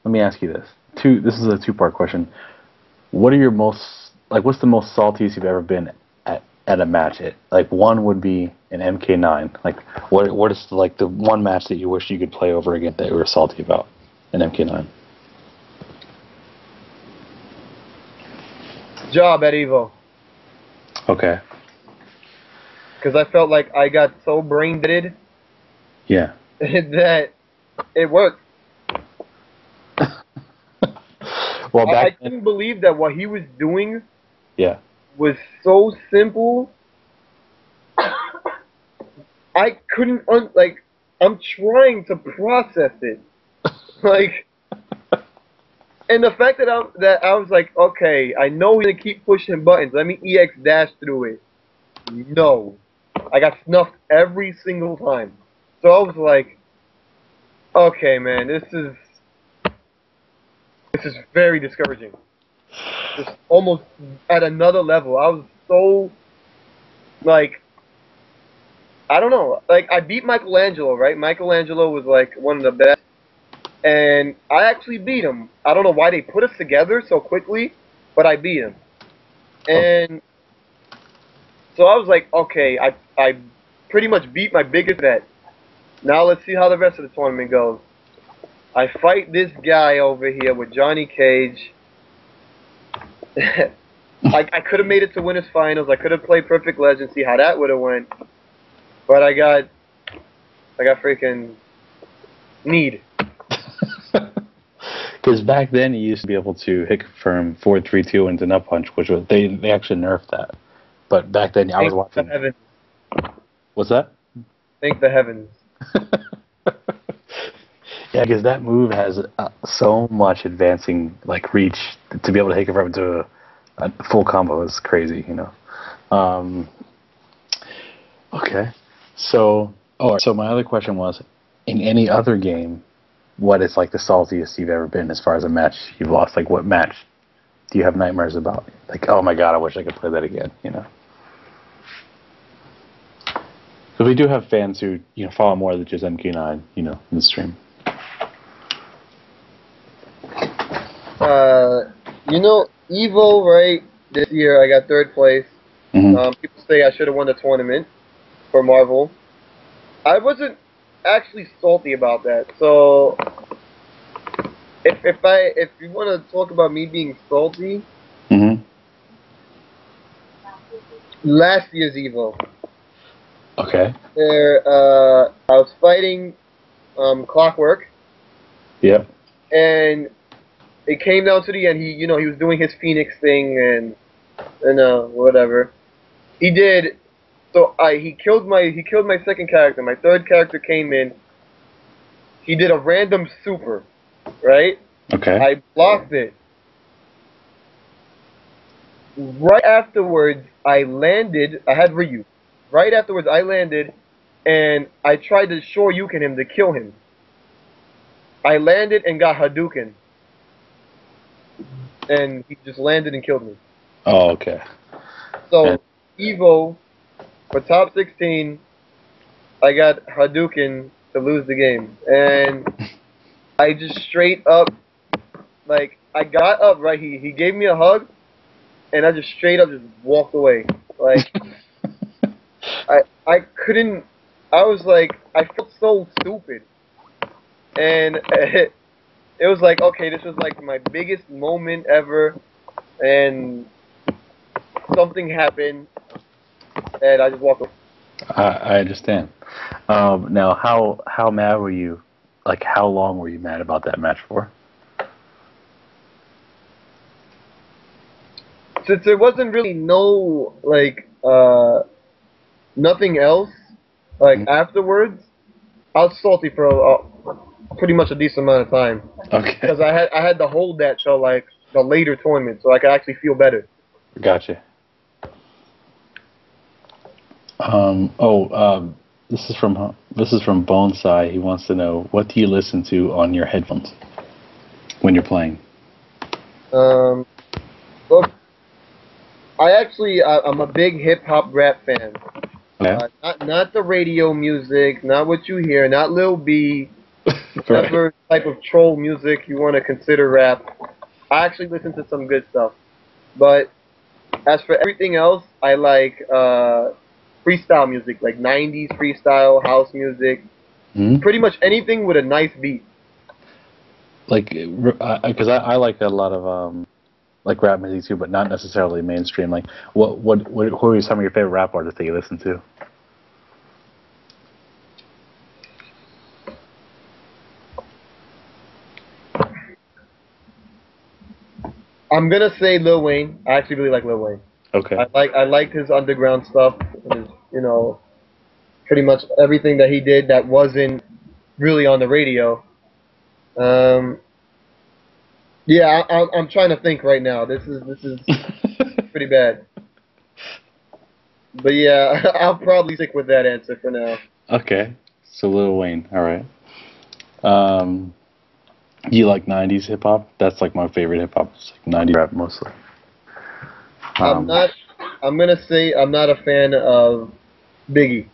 A: let me ask you this. This is a two-part question. What are your what's the most saltiest you've ever been at a match? Like one would be an MK9. Like what is like the one match that you wish you could play over again that you were salty about an MK9?
C: Job at Evo.
A: Okay.
C: Because I felt like I got so brain deaded
A: Yeah.
C: that it worked.
A: Well,
C: I
A: back then,
C: couldn't believe that what he was doing
A: yeah.
C: was so simple. I couldn't I'm trying to process it. Like, and the fact that I was like, okay, I know he's gonna keep pushing buttons. Let me EX dash through it. No, I got snuffed every single time. So I was like, okay, man, this is very discouraging. Just almost at another level. I was so like, I don't know. Like, I beat Michelangelo, right? Michelangelo was like one of the best, and I actually beat him. I don't know why they put us together so quickly, but I beat him. And so I was like, okay, I pretty much beat my biggest bet. Now let's see how the rest of the tournament goes. I fight this guy over here with Johnny Cage. I could have made it to winners finals. I could have played Perfect Legend, see how that would have went. But I got freaking need.
A: Because back then you used to be able to hit confirm 4-3-2 into nut punch, which was they actually nerfed that. But back then I was
C: Thank
A: watching.
C: the heavens.
A: What's that?
C: Thank the heavens.
A: Yeah, because that move has so much advancing like reach to be able to hit confirm to A full combo is crazy, you know. Okay. So, so my other question was, in any other game, what is like the saltiest you've ever been as far as a match you've lost? Like, what match do you have nightmares about? Like, oh my god, I wish I could play that again, you know? Because we do have fans who, you know, follow more than just MK9, you know, in the stream.
C: You know, Evo, right? This year I got third place.
A: Mm-hmm.
C: People say I should have won the tournament for Marvel. I wasn't actually salty about that. So if you want to talk about me being salty,
A: Mm-hmm.
C: last year's Evo,
A: Okay.
C: there I was fighting Clockwork,
A: Yep.
C: and it came down to the end. He was doing his Phoenix thing and whatever. He did. So he killed my second character. My third character came in. He did a random super, right?
A: Okay.
C: I blocked it. Right afterwards, I landed. I had Ryu. Right afterwards, I landed, and I tried to Shoryuken him to kill him. I landed and got Hadouken, and he just landed and killed me.
A: Oh, okay.
C: So Evo for top 16, I got Hadouken to lose the game, and I just straight up, like, I got up, right, he gave me a hug, and I just straight up just walked away. Like, I couldn't, I was like, I felt so stupid. And it was like, okay, this was like my biggest moment ever, and something happened, and I just walked away.
A: I understand. Now, how mad were you? Like, how long were you mad about that match for?
C: Since there wasn't really no, like, nothing else, like, afterwards, I was salty for pretty much a decent amount of time.
A: Okay.
C: Because I had to hold that till, like, the later tournament, so I could actually feel better.
A: Gotcha. This is from Bonsai. He wants to know, what do you listen to on your headphones when you're playing?
C: Look, I'm a big hip hop rap fan.
A: Okay.
C: Not the radio music, not what you hear, not Lil B, whatever type of troll music you want to consider rap. I actually listen to some good stuff. But as for everything else, I like freestyle music, like 90s freestyle, house music.
A: Mm-hmm.
C: Pretty much anything with a nice beat.
A: Like, because I like a lot of like rap music too, but not necessarily mainstream. Like, who are some of your favorite rap artists that you listen to?
C: I'm gonna say Lil Wayne. I actually really like Lil Wayne.
A: Okay.
C: I liked his underground stuff. His, pretty much everything that he did that wasn't really on the radio. Yeah, I'm trying to think right now. This is pretty bad. But yeah, I'll probably stick with that answer for now.
A: Okay. So Lil Wayne. All right. You like 90s hip hop? That's like my favorite hip hop. It's like 90s rap mostly.
C: I'm gonna say I'm not a fan of Biggie.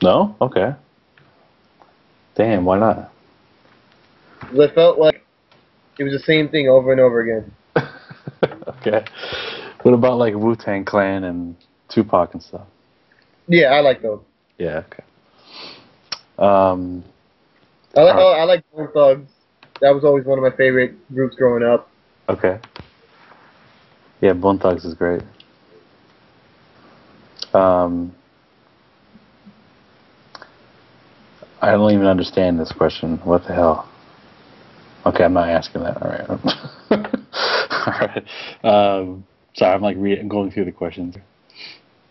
A: No? Okay. Damn, why not?
C: 'Cause I felt like it was the same thing over and over again.
A: Okay. What about like Wu-Tang Clan and Tupac and stuff?
C: Yeah, I like those.
A: Yeah, okay.
C: I like Bone Thugs. That was always one of my favorite groups growing up.
A: Okay. Yeah, Bone Thugs is great. I don't even understand this question. What the hell? Okay, I'm not asking that. All right. All right. Sorry, I'm like going through the questions.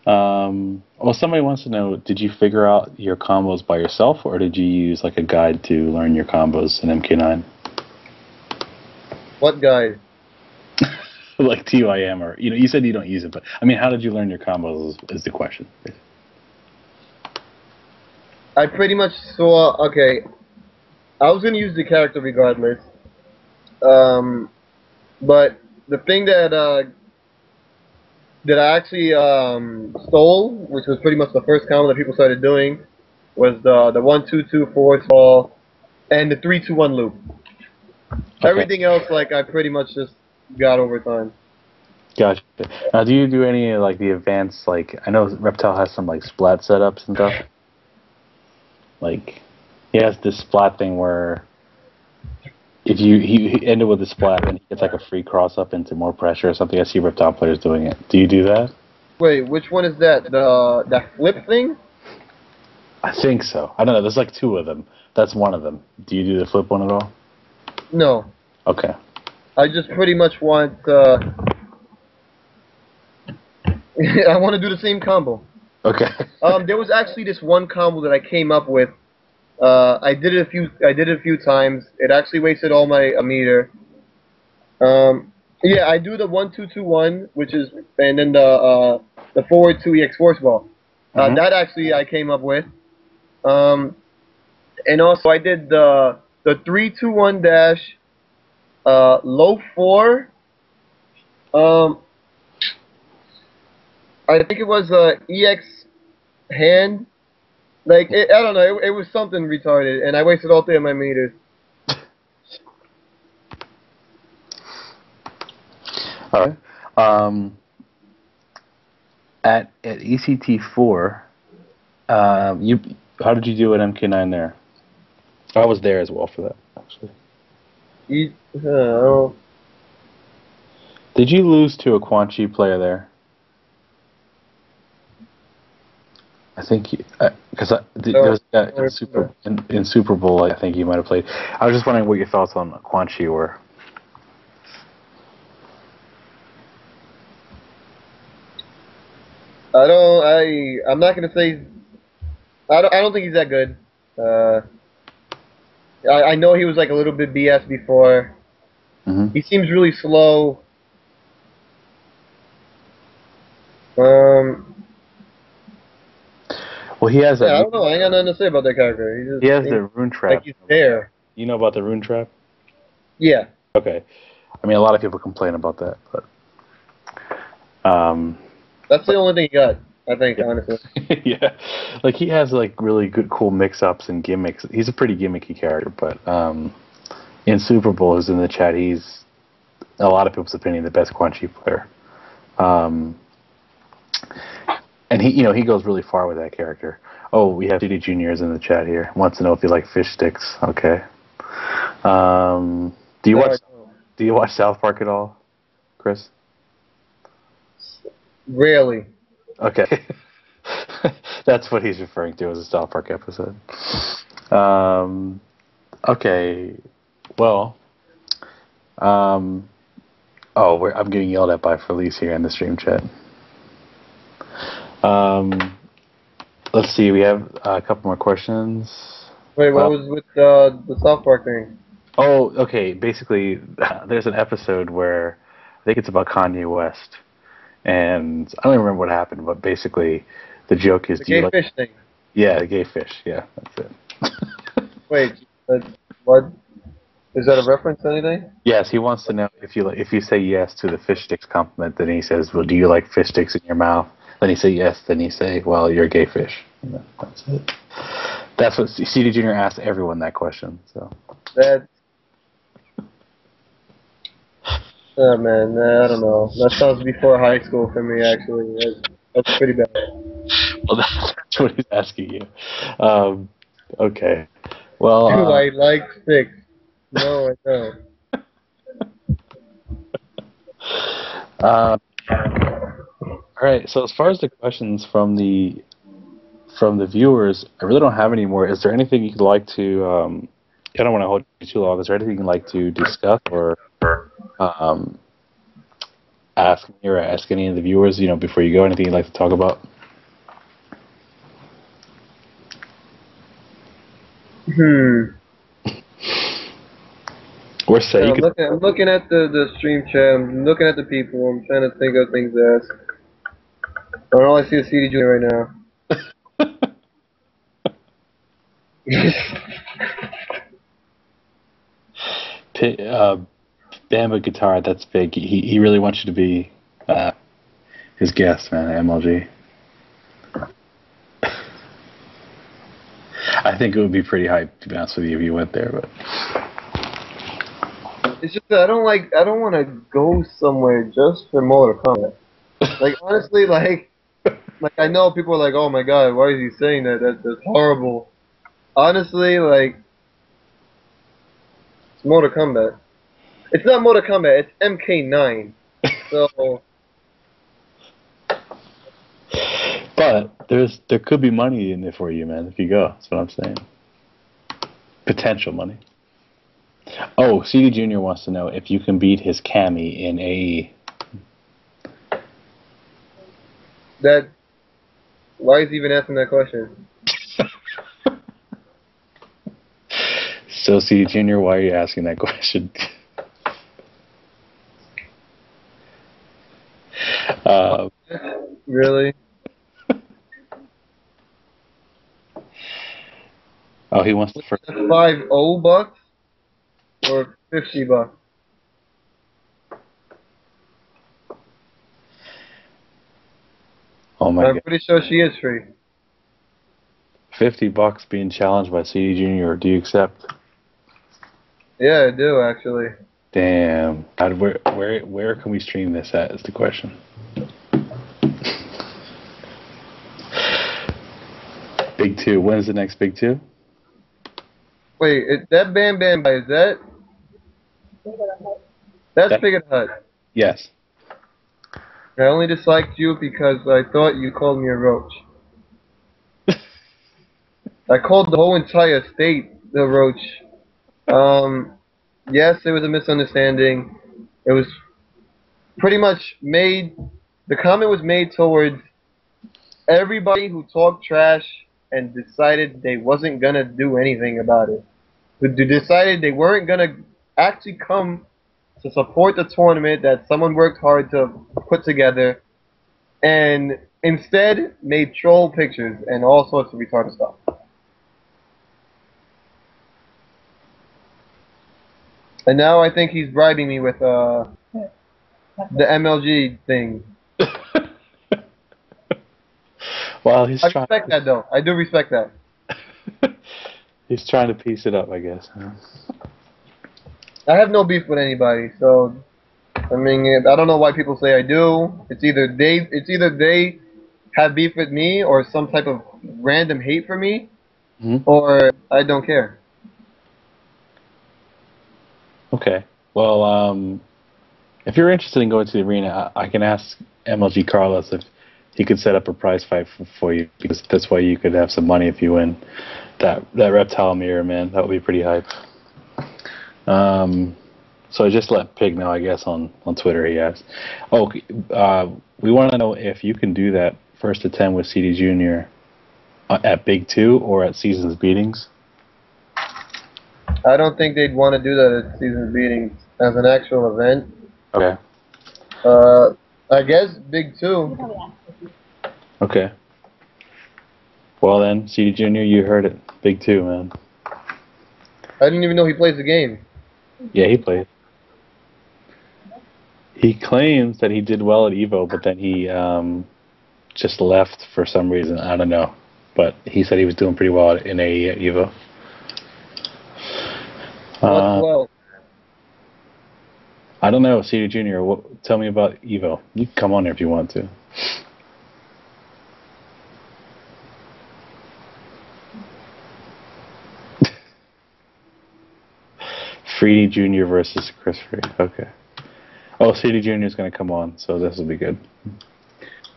A: Well, somebody wants to know, did you figure out your combos by yourself, or did you use like a guide to learn your combos in MK9?
C: What guy?
A: like TYM or you said you don't use it, but I mean, how did you learn your combos? Is the question.
C: I pretty much saw. Okay, I was gonna use the character regardless. But the thing that I actually stole, which was pretty much the first combo that people started doing, was the 1-2-2 forward ball and the 3-2-1 loop.
A: Okay.
C: Everything else, like I pretty much just got over time.
A: Gotcha. Now, do you do any like the advanced? Like, I know Reptile has some like splat setups and stuff. Like, he has this splat thing where if he ended with a splat and he gets like a free cross up into more pressure or something. I see Reptile players doing it. Do you do that?
C: Wait, which one is that? That flip thing?
A: I think so. I don't know. There's like two of them. That's one of them. Do you do the flip one at all?
C: No.
A: Okay.
C: I just pretty much want. I want to do the same combo.
A: Okay.
C: There was actually this one combo that I came up with. I did it a few times. It actually wasted all my meter. Yeah, I do the 1-2-2-1, which is, and then the forward 2 EX force ball.
A: Mm-hmm.
C: That actually I came up with. And also I did the 3-2-1 dash, low 4. I think it was EX hand. Like I don't know, it was something retarded, and I wasted all 3 of my meters.
A: All right. At ECT4, how did you do at MK9 there? I was there as well for that, actually. Did you lose to a Quan Chi player there? I think because there was a guy in Super Bowl. I think you might have played. I was just wondering what your thoughts on Quan Chi were.
C: I'm not gonna say. I don't think he's that good. I know he was like a little bit BS before.
A: Mm-hmm.
C: He seems really slow.
A: Well, he has.
C: I don't know. I ain't got nothing to say about that character.
A: He has the rune trap.
C: Like he's there.
A: You know about the rune trap?
C: Yeah.
A: Okay. I mean, a lot of people complain about that, but.
C: That's the only thing he got, I think,
A: yeah.
C: honestly.
A: Yeah. Like, he has, like, really good, cool mix-ups and gimmicks. He's a pretty gimmicky character, but in Super Bowl, who's in the chat, he's, in a lot of people's opinion, the best Quan Chi player. And he goes really far with that character. Oh, we have CD Juniors in the chat here. Wants to know if you like fish sticks. Okay. Do you watch South Park at all, Chris?
C: Rarely.
A: Okay. That's what he's referring to as a South Park episode. Okay. Well. I'm getting yelled at by Felice here in the stream chat. Let's see. We have a couple more questions.
C: Wait, what was with the South Park thing?
A: Oh, okay. Basically, there's an episode where I think it's about Kanye West, and I don't even remember what happened, but basically, the joke is,
C: The gay fish thing.
A: Yeah, the gay fish. Yeah, that's it.
C: Wait, what? Is that a reference to anything?
A: Yes, he wants to know if you say yes to the fish sticks compliment, then he says, "Well, do you like fish sticks in your mouth?" Then he say yes. Then he say, "Well, you're a gay fish." That's it. That's what CD Junior asked everyone that question. So.
C: Oh man, I don't know. That sounds before high school for me. Actually, that's pretty bad.
A: Well, that's what he's asking you. Okay. Well.
C: Do I like sticks? No, I don't.
A: All right. So as far as the questions from the viewers, I really don't have any more. Is there anything you'd like to? I don't want to hold you too long. Is there anything you'd like to discuss or ask me or ask any of the viewers? Before you go, anything you'd like to talk about? Or say
C: Yeah,
A: you could.
C: I'm looking at the stream chat. I'm looking at the people. I'm trying to think of things to ask. All I see is CD Junior right now.
A: Bamba guitar. That's big. He really wants you to be his guest, man. MLG. I think it would be pretty hype, to be honest with you, if you went there. But
C: It's just that I don't want to go somewhere just for Mortal Kombat. Like honestly, like I know people are like, oh my god, why is he saying that? That's horrible. Honestly, like it's Mortal Kombat. It's not Mortal Kombat. It's MK9. So
A: but there could be money in it for you, man, if you go. That's what I'm saying. Potential money. Oh, CD Junior wants to know if you can beat his Cammy in AE.
C: why is he even asking that question?
A: So, CD Junior, why are you asking that question?
C: Really?
A: Oh, he wants the first.
C: $50 or $50?
A: Oh my
C: I'm
A: god.
C: pretty sure she is free.
A: $50 being challenged by CD Junior. Do you accept?
C: Yeah, I do actually.
A: Damn. Where can we stream this at? Is the question. Big 2. When is the next Big 2?
C: Wait, that Bam Bam guy, is that's Big Hut.
A: Yes.
C: I only disliked you because I thought you called me a roach. I called the whole entire state the roach. Yes, it was a misunderstanding. It was pretty much made, the comment was made towards everybody who talked trash and decided they wasn't gonna do anything about it. Who decided they weren't gonna actually come to support the tournament that someone worked hard to put together, and instead made troll pictures and all sorts of retarded stuff. And now I think he's bribing me with the MLG thing.
A: Well, he's
C: I
A: trying.
C: respect that though. I do respect that.
A: He's trying to piece it up, I guess.
C: I have no beef with anybody, so I mean, I don't know why people say I do. It's either they have beef with me or some type of random hate for me, or I don't care.
A: Okay. Well, if you're interested in going to the arena, I can ask MLG Carlos if he could set up a prize fight for you, because that's why you could have some money if you win that reptile mirror, man. That would be pretty hype. So I just let Pig know, I guess, on Twitter he asked. Oh, we want to know if you can do that first to 10 with CD Junior at Big 2 or at Seasons Beatings.
C: I don't think they'd want to do that at Seasons Beatings as an actual event.
A: Okay.
C: I guess Big 2.
A: Okay. Well then, CD Junior, you heard it. Big 2, man.
C: I didn't even know he plays the game.
A: Yeah, he played. He claims that he did well at Evo, but then he just left for some reason. I don't know. But he said he was doing pretty well in AE at Evo.
C: What's well?
A: I don't know, CD Junior. Tell me about Evo. You can come on here if you want to. Freedy Junior versus Chris Free. Okay. Oh, CD Junior is going to come on, so this will be good.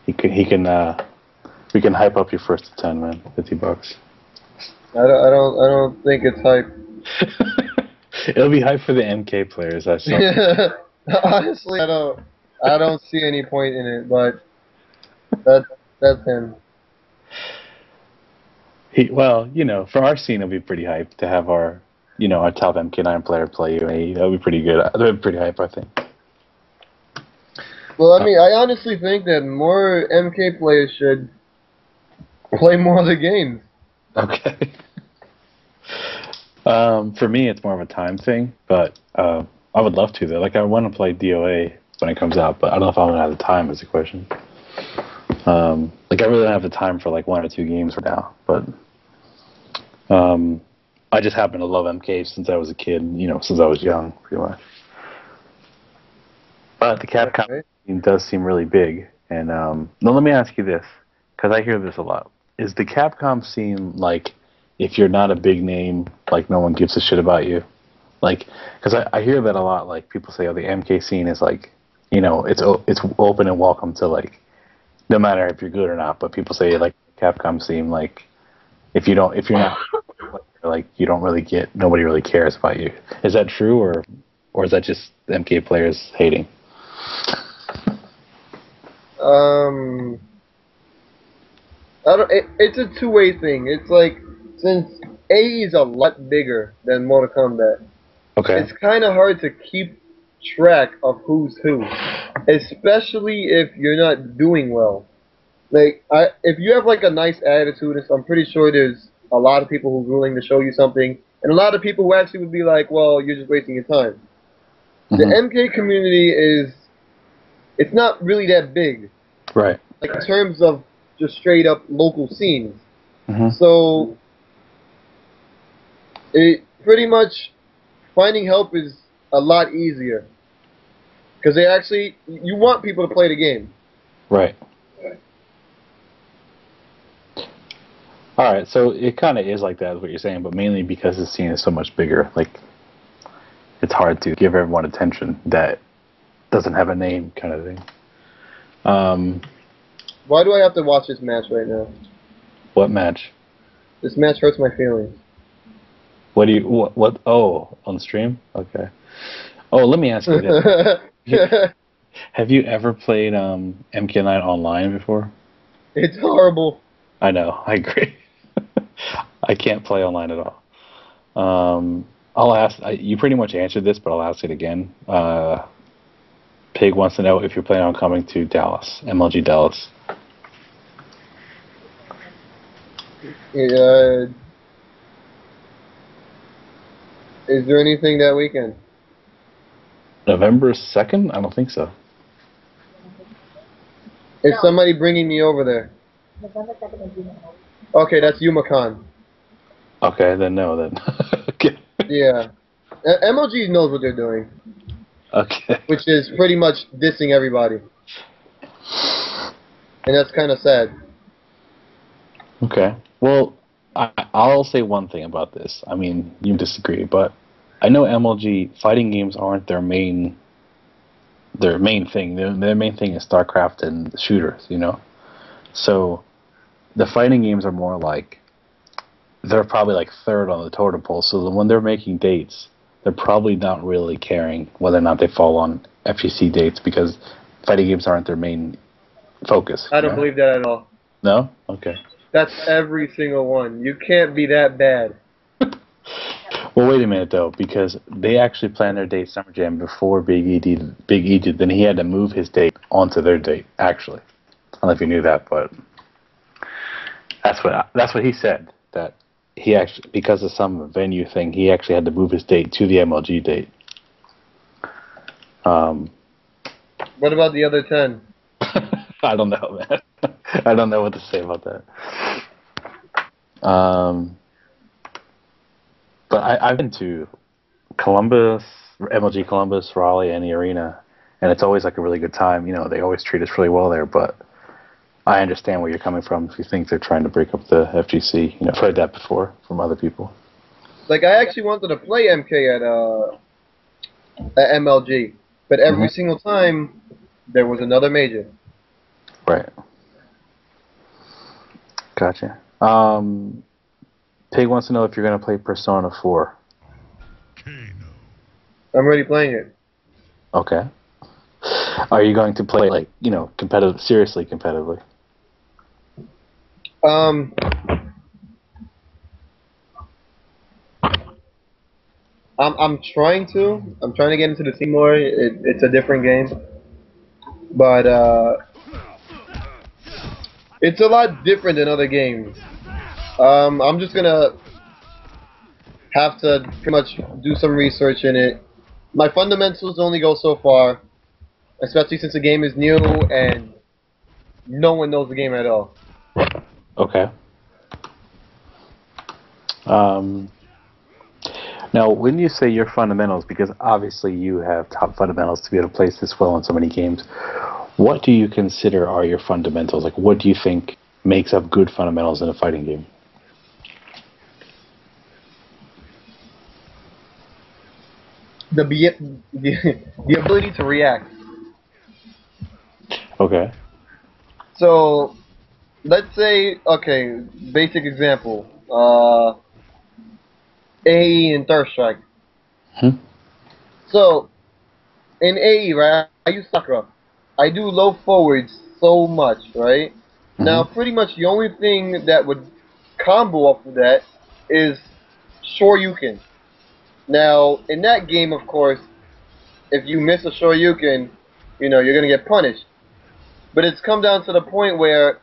A: We can hype up your first to 10, man. $50.
C: I don't think it's hype.
A: It'll be hype for the MK players. I saw.
C: Honestly, I don't see any point in it, but that's him.
A: Well, you know, for our scene, it'll be pretty hype to have our a top MK9 player play you, that would be pretty good. That would be pretty hype, I think.
C: Well, I mean, I honestly think that more MK players should play more of the games.
A: Okay. For me, it's more of a time thing, but I would love to, though. Like, I want to play DOA when it comes out, but I don't know if I'm going to have the time is the question. Like, I really don't have the time for, like, 1 or 2 games right now, but I just happen to love MK since I was a kid, since I was young, pretty much. But the Capcom team does seem really big, and now let me ask you this, because I hear this a lot. Is the Capcom scene, like, if you're not a big name, like, no one gives a shit about you? Like, because I hear that a lot, like, people say, oh, the MK scene is, like, it's open and welcome to, like, no matter if you're good or not, but people say, like, Capcom scene, like, if you're not, like, you don't really nobody really cares about you. Is that true, or is that just MK players hating?
C: It's a two-way thing. It's like, since AE is a lot bigger than Mortal Kombat,
A: Okay.
C: it's kind of hard to keep track of who's who, especially if you're not doing well. Like, if you have like a nice attitude, I'm pretty sure there's a lot of people who are willing to show you something, and a lot of people who actually would be like, well, you're just wasting your time.
A: Mm-hmm.
C: The MK community it's not really that big.
A: Right.
C: Like, in terms of just straight up local scenes.
A: Mm-hmm.
C: So, it pretty much, finding help is a lot easier. Because you want people to play the game.
A: Right. Alright, so it kind of is like that, is what you're saying, but mainly because the scene is so much bigger. Like, it's hard to give everyone attention that doesn't have a name, kind of thing.
C: Why do I have to watch this match right now?
A: What match?
C: This match hurts my feelings.
A: What? Oh, on stream? Okay. Oh, let me ask you this. Have you ever played MK9 online before?
C: It's horrible.
A: I know, I agree. I can't play online at all. I'll ask. You pretty much answered this, but I'll ask it again. Pig wants to know if you're planning on coming to Dallas, MLG Dallas.
C: Is there anything that weekend?
A: November 2nd? I don't think so.
C: Is somebody bringing me over there? Okay, that's YumaCon.
A: Okay, then no, then. Okay.
C: Yeah. MLG knows what they're doing.
A: Okay.
C: Which is pretty much dissing everybody. And that's kind of sad.
A: Okay. Well, I'll say one thing about this. I mean, you disagree, but I know MLG fighting games aren't their main thing. Their main thing is StarCraft and shooters, So the fighting games are more like, they're probably like third on the totem pole. So when they're making dates, they're probably not really caring whether or not they fall on FGC dates, because fighting games aren't their main focus.
C: I don't believe that at all.
A: No? Okay.
C: That's every single one. You can't be that bad.
A: Well, wait a minute, though, because they actually planned their date Summer Jam before Big E did. Then he had to move his date onto their date, actually. I don't know if you knew that, but that's what he said, that he actually, because of some venue thing, he actually had to move his date to the MLG date.
C: What about the other 10?
A: I don't know, man. I don't know what to say about that. But I've been to Columbus, MLG Columbus, Raleigh, and the arena, and it's always like a really good time. They always treat us really well there, but I understand where you're coming from if you think they're trying to break up the FGC. I've heard that before from other people. Like,
C: I actually wanted to play MK at MLG, but every single time there was another major.
A: Right. Gotcha. Pig wants to know if you're going to play Persona 4.
C: I'm already playing it.
A: Okay. Are you going to play, like, seriously competitively?
C: I'm trying to. I'm trying to get into the team more. It's a different game, but it's a lot different than other games. I'm just gonna have to pretty much do some research in it. My fundamentals only go so far, especially since the game is new and no one knows the game at all.
A: Okay. Um, Now, when you say your fundamentals, because obviously you have top fundamentals to be able to play this well in so many games, what do you consider are your fundamentals? Like, what do you think makes up good fundamentals in a fighting game?
C: The ability to react.
A: Okay.
C: So let's say, okay, basic example, AE and Thirst Strike.
A: Hmm?
C: So in AE, right, I use Sakura. I do low forwards so much, right?
A: Mm-hmm.
C: Now, pretty much the only thing that would combo off of that is Shoryuken. Now, in that game, of course, if you miss a Shoryuken, you're gonna get punished. But it's come down to the point where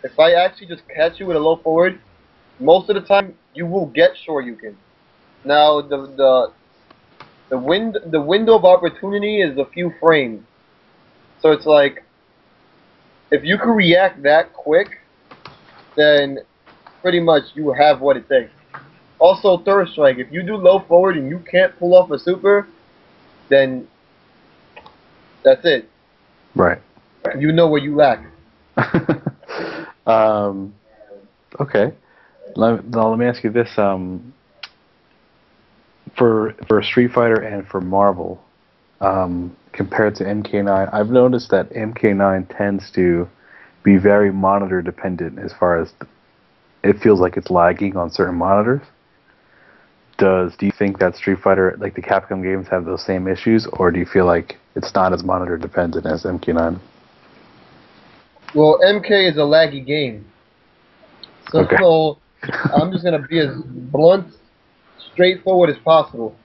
C: if I actually just catch you with a low forward, most of the time you will get Shoryuken. Now, the window of opportunity is a few frames. So it's like if you can react that quick, then pretty much you have what it takes. Also, Thirst Strike. If you do low forward and you can't pull off a super, then that's it.
A: Right.
C: You know where you lack.
A: um, okay. Now let me ask you this: for Street Fighter and for Marvel, compared to MK9, I've noticed that MK9 tends to be very monitor dependent as far as it feels like it's lagging on certain monitors. Do you think that Street Fighter, like the Capcom games, have those same issues, or do you feel like it's not as monitor dependent as MK9?
C: Well, MK is a laggy game.
A: Okay.
C: So I'm just gonna be as blunt, straightforward as possible.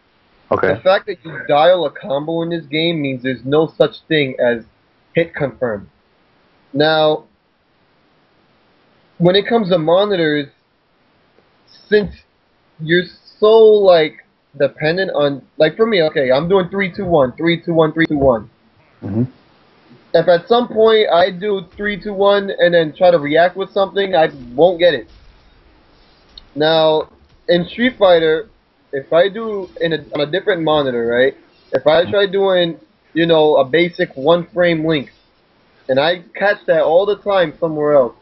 C: The
A: Okay.
C: fact that you dial a combo in this game means there's no such thing as hit confirm. Now, when it comes to monitors, since you're so like dependent on like for me, okay, I'm doing 3-2-1, 3-2-1, 3-2-1.
A: Hmm.
C: If at some point I do 3-2-1 and then try to react with something, I won't get it. Now, in Street Fighter, if I do on a different monitor, right? If I try doing, a basic one frame link, and I catch that all the time somewhere else,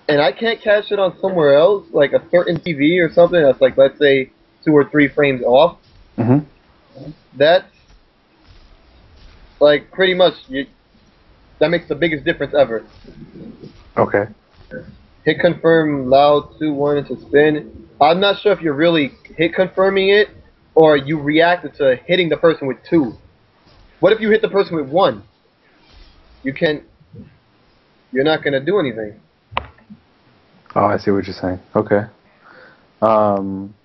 C: and I can't catch it on somewhere else, like a certain TV or something that's like, let's say, 2 or 3 frames off,
A: Hmm.
C: that's like pretty much that makes the biggest difference ever.
A: Okay.
C: Hit confirm loud 2-1 into spin. I'm not sure if you're really hit confirming it or you reacted to hitting the person with 2. What if you hit the person with 1? You can't. You're not gonna do anything.
A: Oh, I see what you're saying. Okay. Um,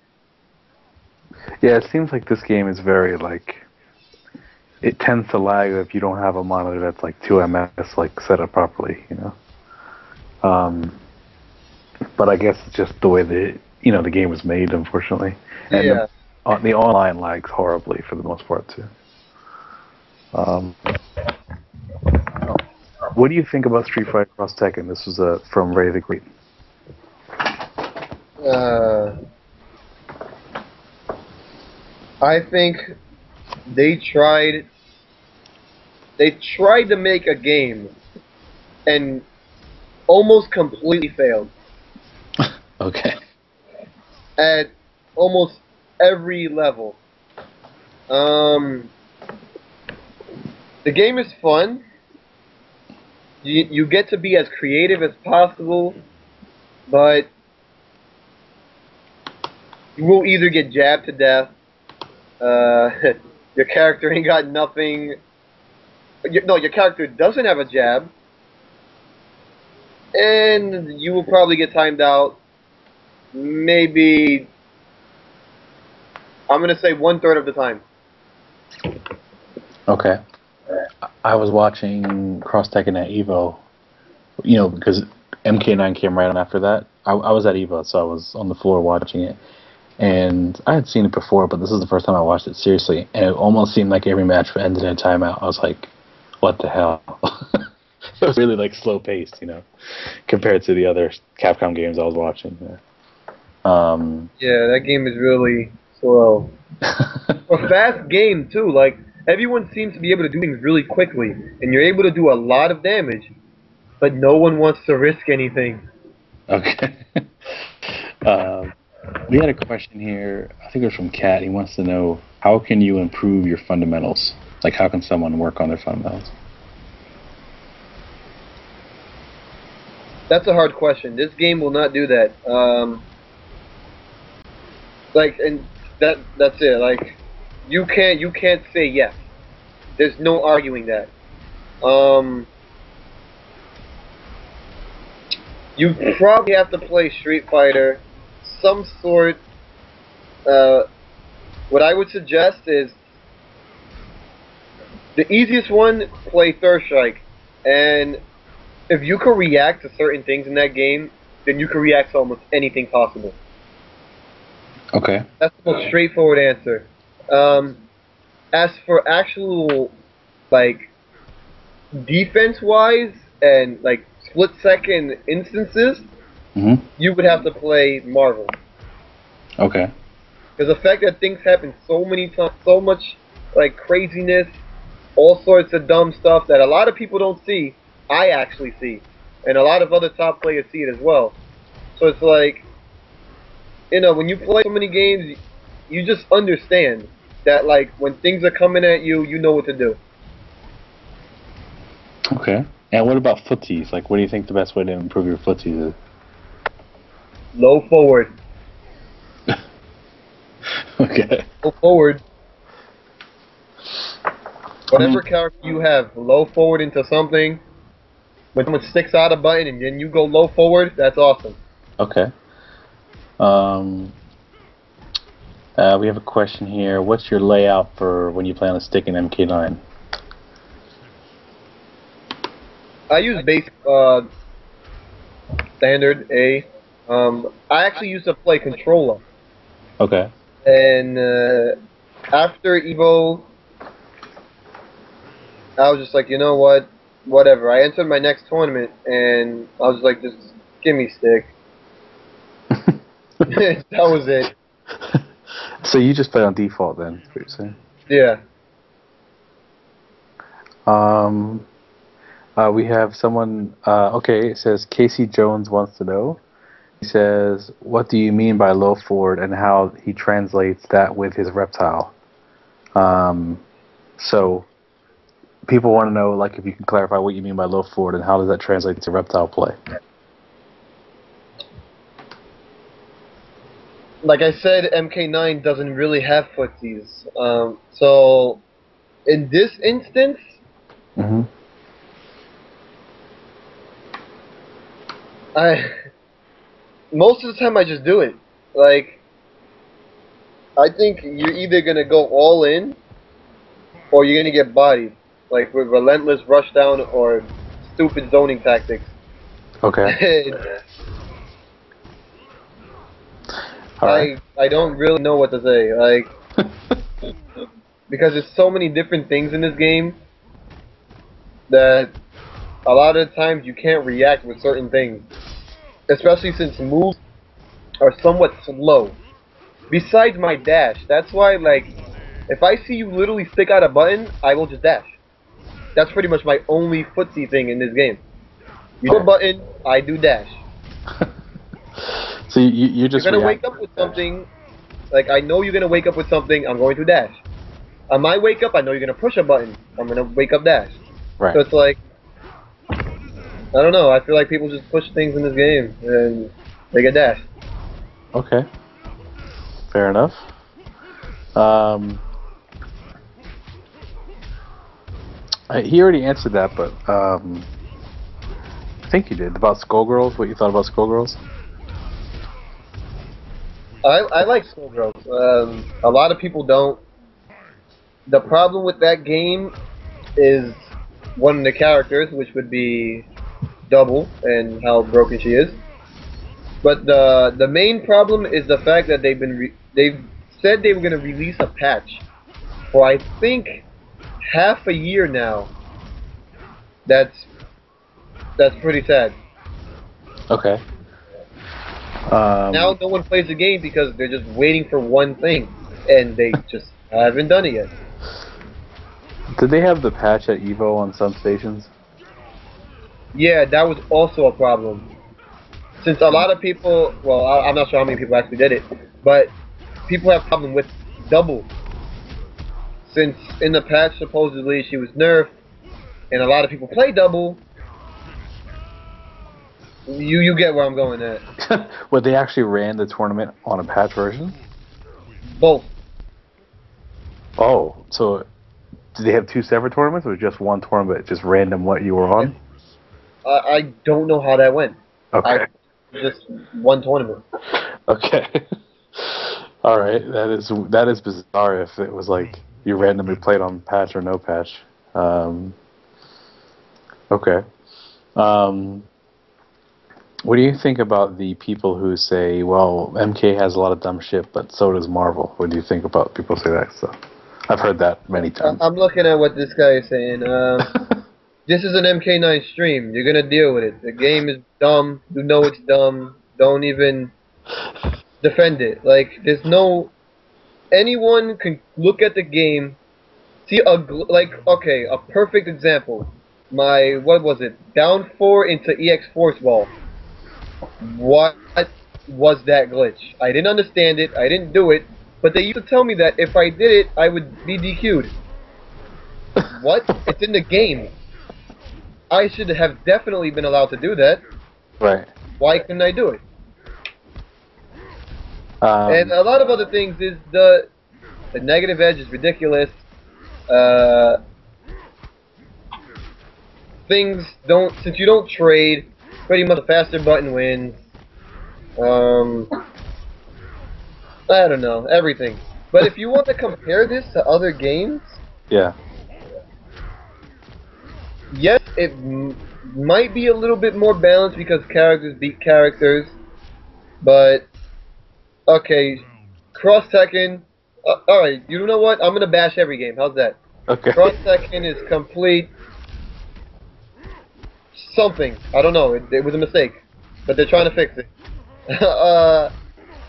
A: yeah, it seems like this game is very like it tends to lag if you don't have a monitor that's like 2 ms like set up properly, you know. Um, but I guess it's just the way the game was made, unfortunately, and
C: Yeah.
A: the online lags horribly for the most part too. Um, what do you think about Street Fighter Cross Tekken? This was from Ray the Great.
C: Uh, I think they tried. They tried to make a game and almost completely failed
A: Okay.
C: at almost every level. Um, the game is fun. You get to be as creative as possible, but you will either get jabbed to death. Uh, your character ain't got nothing. No, your character doesn't have a jab, and you will probably get timed out. Maybe I'm gonna say 1/3 of the time.
A: Okay. I was watching Cross Tekken at Evo, because MK9 came right on after that. I was at Evo, so I was on the floor watching it. And I had seen it before, but this is the first time I watched it seriously. And it almost seemed like every match ended in a timeout. I was like, what the hell? It was really like slow paced, compared to the other Capcom games I was watching.
C: Yeah, that game is really slow. A fast game too. Like everyone seems to be able to do things really quickly, and you're able to do a lot of damage, but no one wants to risk anything.
A: Okay. um, we had a question here. I think it was from Kat. He wants to know, how can you improve your fundamentals? Like, how can someone work on their fundamentals?
C: That's a hard question. This game will not do that. And that's it. Like, you can't say yes. There's no arguing that. You probably have to play Street Fighter, some sort. What I would suggest is the easiest one: play Third Strike, and if you can react to certain things in that game, then you can react to almost anything possible.
A: Okay.
C: That's the most straightforward answer. As for actual, like, defense-wise and, like, split-second instances, you would have to play Marvel.
A: Okay.
C: Because the fact that things happen so many times, so much, like, craziness, all sorts of dumb stuff that a lot of people don't see, I actually see. And a lot of other top players see it as well. So it's like, when you play so many games, you just understand that, like, when things are coming at you, you know what to do.
A: Okay. And what about footsies? Like, what do you think the best way to improve your footsies is?
C: Low forward.
A: Okay.
C: Low forward. Whatever character you have, low forward into something. When someone sticks out a button and then you go low forward, that's awesome.
A: Okay. We have a question here. What's your layout for when you play on a stick in MK9?
C: I use basic, standard A. I actually used to play controller.
A: Okay.
C: And after Evo, I was just like, you know what? Whatever. I entered my next tournament, and I was like, just give me stick. That was it.
A: So you just play on default then, is what you're saying?
C: Yeah.
A: We have someone, it says Casey Jones wants to know. He says, what do you mean by low forward and how he translates that with his reptile? So people want to know, like, if you can clarify what you mean by low forward and how does that translate to reptile play?
C: Like I said, MK9 doesn't really have footsies. So in this instance, most of the time I just do it. Like, I think you're either gonna go all in, or you're gonna get bodied, like with relentless rush down or stupid zoning tactics.
A: Okay.
C: I don't really know what to say, like, because there's so many different things in this game that a lot of the times you can't react with certain things, especially since moves are somewhat slow. Besides my dash, that's why, like, if I see you literally stick out a button, I will just dash. That's pretty much my only footsie thing in this game. You do a button, I do dash.
A: So you're just
C: You're gonna wake up with something, like, I know you're gonna wake up with something, I'm going to dash. On my wake up, I know you're gonna push a button, I'm gonna wake up dash.
A: Right.
C: So it's like, I don't know, I feel like people just push things in this game, and they get dashed.
A: Okay. Fair enough. He already answered that, but I think you did. About Skullgirls, what you thought about Skullgirls?
C: I like Skullgirls. A lot of people don't. The problem with that game is one of the characters, which would be Double, and how broken she is. But the main problem is the fact that they've said they were going to release a patch for I think half a year now. That's pretty sad.
A: Okay.
C: Now no one plays the game because they're just waiting for one thing, and they just haven't done it yet.
A: Did they have the patch at Evo on some stations?
C: Yeah, that was also a problem. Since a lot of people, well, I'm not sure how many people actually did it, but people have problem with Double. Since in the patch supposedly she was nerfed, and a lot of people play Double. You get where I'm going at.
A: Well, they actually ran the tournament on a patch version?
C: Both.
A: Oh, so did they have two separate tournaments, or just one tournament, just random what you were on?
C: I don't know how that went.
A: Okay.
C: Just one tournament.
A: Okay. All right. That is bizarre. If it was like you randomly played on patch or no patch. Okay. What do you think about the people who say, "Well, MK has a lot of dumb shit, but so does Marvel"? What do you think about people say that stuff? I've heard that many times.
C: I'm looking at what this guy is saying. This is an MK9 stream. You're gonna deal with it. The game is dumb. You know it's dumb. Don't even defend it. Like, there's no... Anyone can look at the game, see okay, a perfect example. What was it? Down 4 into EX Force Ball. What was that glitch? I didn't understand it. I didn't do it. But they used to tell me that if I did it, I would be DQ'd. What? It's in the game. I should have definitely been allowed to do that.
A: Right.
C: Why couldn't I do it? And a lot of other things is the negative edge is ridiculous. Things don't, since you don't trade, pretty much the faster button wins. I don't know, everything. But if you want to compare this to other games,
A: yeah.
C: Yes, it might be a little bit more balanced because characters beat characters, but okay, Cross Tekken. Alright, you know what? I'm gonna bash every game. How's that?
A: Okay.
C: Cross Tekken is complete something. I don't know. It was a mistake, but they're trying to fix it.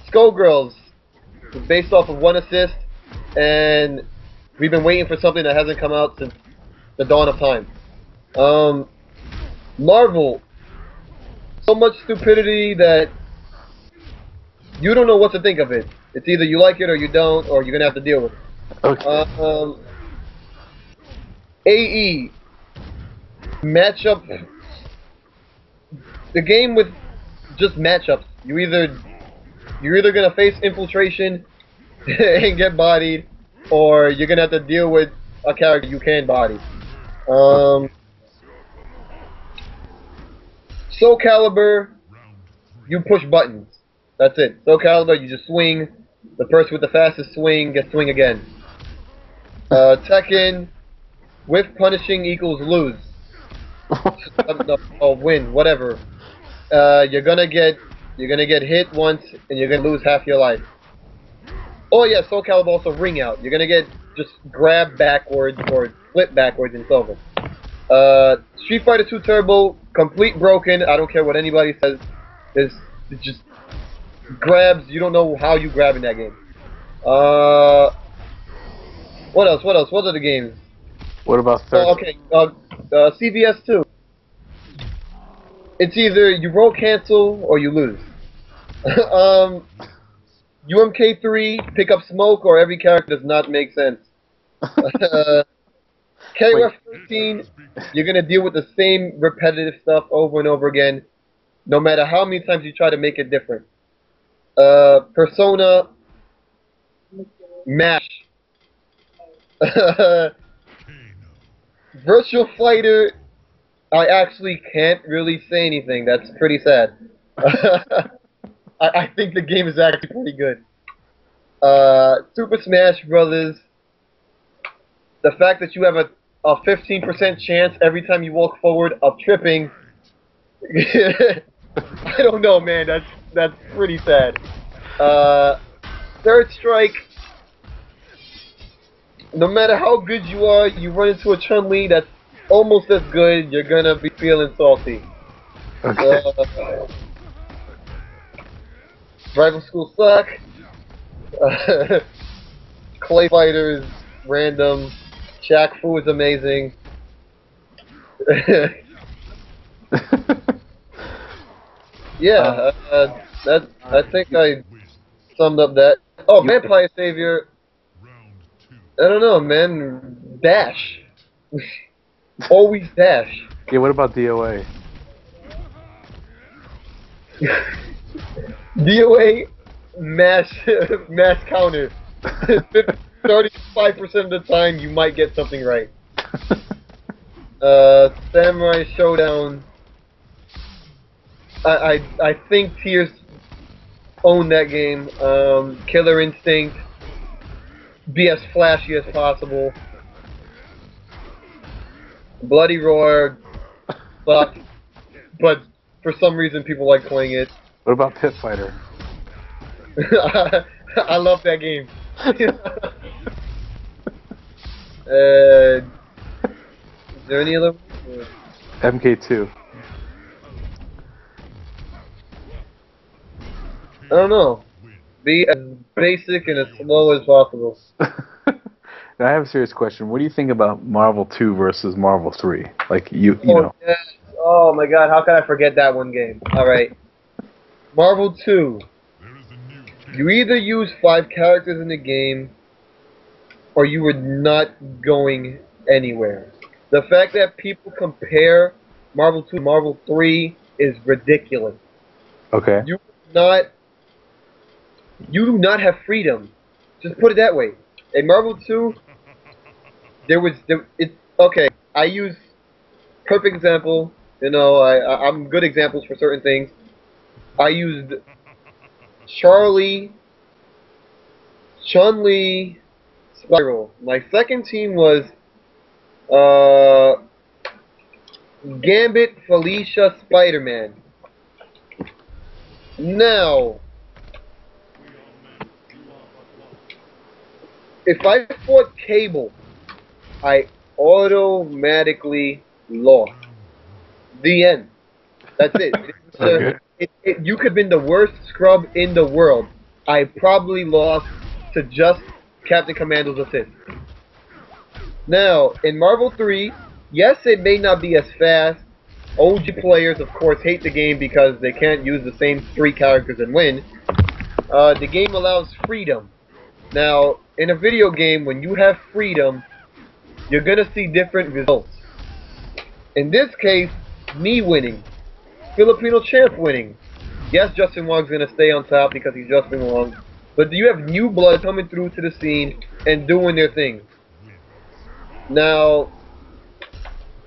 C: Skullgirls was based off of one assist, and we've been waiting for something that hasn't come out since the dawn of time. Marvel, so much stupidity that you don't know what to think of it. It's either you like it or you don't, or you're gonna have to deal with it.
A: Okay.
C: AE matchup. The game with just matchups. You're either gonna face infiltration and get bodied, or you're gonna have to deal with a character you can body. Soul Calibur, you push buttons. That's it. Soul Calibur, you just swing. The person with the fastest swing gets swing again. Tekken, with punishing equals lose. Or win, whatever. You're gonna get hit once, and you're gonna lose half your life. Oh yeah, Soul Calibur also ring out. You're gonna get just grabbed backwards or flip backwards and so on. Street Fighter 2 Turbo, complete broken. I don't care what anybody says. It just grabs. You don't know how you grab in that game. What else? What else? What are the games?
A: What about third?
C: Oh, okay. CVS 2. It's either you roll cancel or you lose. UMK3, pick up smoke or every character does not make sense. KOF 13, you're gonna deal with the same repetitive stuff over and over again, no matter how many times you try to make it different. Persona, MASH. Virtual Fighter, I actually can't really say anything. That's pretty sad. I think the game is actually pretty good. Super Smash Brothers. The fact that you have a 15% chance every time you walk forward of tripping. I don't know, man. That's pretty sad. Third Strike. No matter how good you are, you run into a Chun-Li that's almost as good, you're gonna be feeling salty.
A: Okay.
C: Rival School suck. Clay Fighter is random. Shaq Fu is amazing. Yeah, that I think I summed up that. Oh, Vampire Savior. I don't know, man. Dash. Always dash.
A: Yeah, what about DOA?
C: DOA mash mash counter. 35% of the time you might get something right. Samurai Showdown. I think Tears own that game. Killer Instinct. Be as flashy as possible. Bloody Roar sucked, but for some reason people like playing it.
A: What about Pit Fighter?
C: I love that game. Is there any other?
A: MK2.
C: I don't know. Be as basic and as slow as possible.
A: Now I have a serious question. What do you think about Marvel 2 versus Marvel 3? Like you know.
C: Yes. Oh my God! How could I forget that one game? All right. Marvel 2. You either use 5 characters in the game, or you were not going anywhere. The fact that people compare Marvel 2 to Marvel 3 is ridiculous.
A: Okay.
C: You do not have freedom. Just put it that way. In Marvel 2, okay. I use perfect example. You know, I'm good examples for certain things. I used Charlie, Chun-Li, Spiral. My second team was Gambit, Felicia, Spider-Man. Now, if I fought Cable, I automatically lost. The end. That's it.
A: Okay.
C: You could have been the worst scrub in the world. I probably lost to just Captain Commando's assist. Now, in Marvel 3, yes, it may not be as fast. OG players, of course, hate the game because they can't use the same 3 characters and win. The game allows freedom. Now, in a video game, when you have freedom, you're going to see different results. In this case, me winning. Filipino champ winning. Yes, Justin Wong's going to stay on top because he's Justin Wong. But you have new blood coming through to the scene and doing their thing. Now,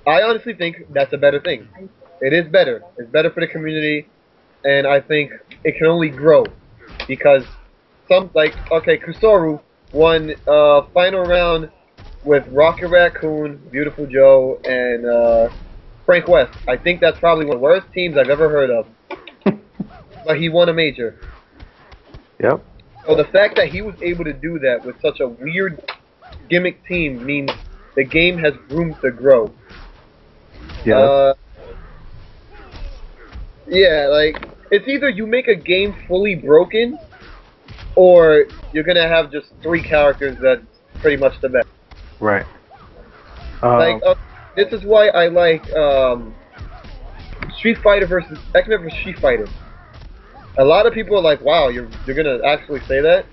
C: I honestly think that's a better thing. It is better. It's better for the community. And I think it can only grow. Because Kusoru won final round with Rocket Raccoon, Beautiful Joe, and Frank West. I think that's probably one of the worst teams I've ever heard of. But he won a major.
A: Yep.
C: So the fact that he was able to do that with such a weird gimmick team means the game has room to grow.
A: Yeah.
C: Yeah, like, it's either you make a game fully broken, or you're gonna have just 3 characters that's pretty much the best.
A: Right.
C: This is why I like Street Fighter versus X-Men versus Street Fighter. A lot of people are like, "Wow, you're gonna actually say that?"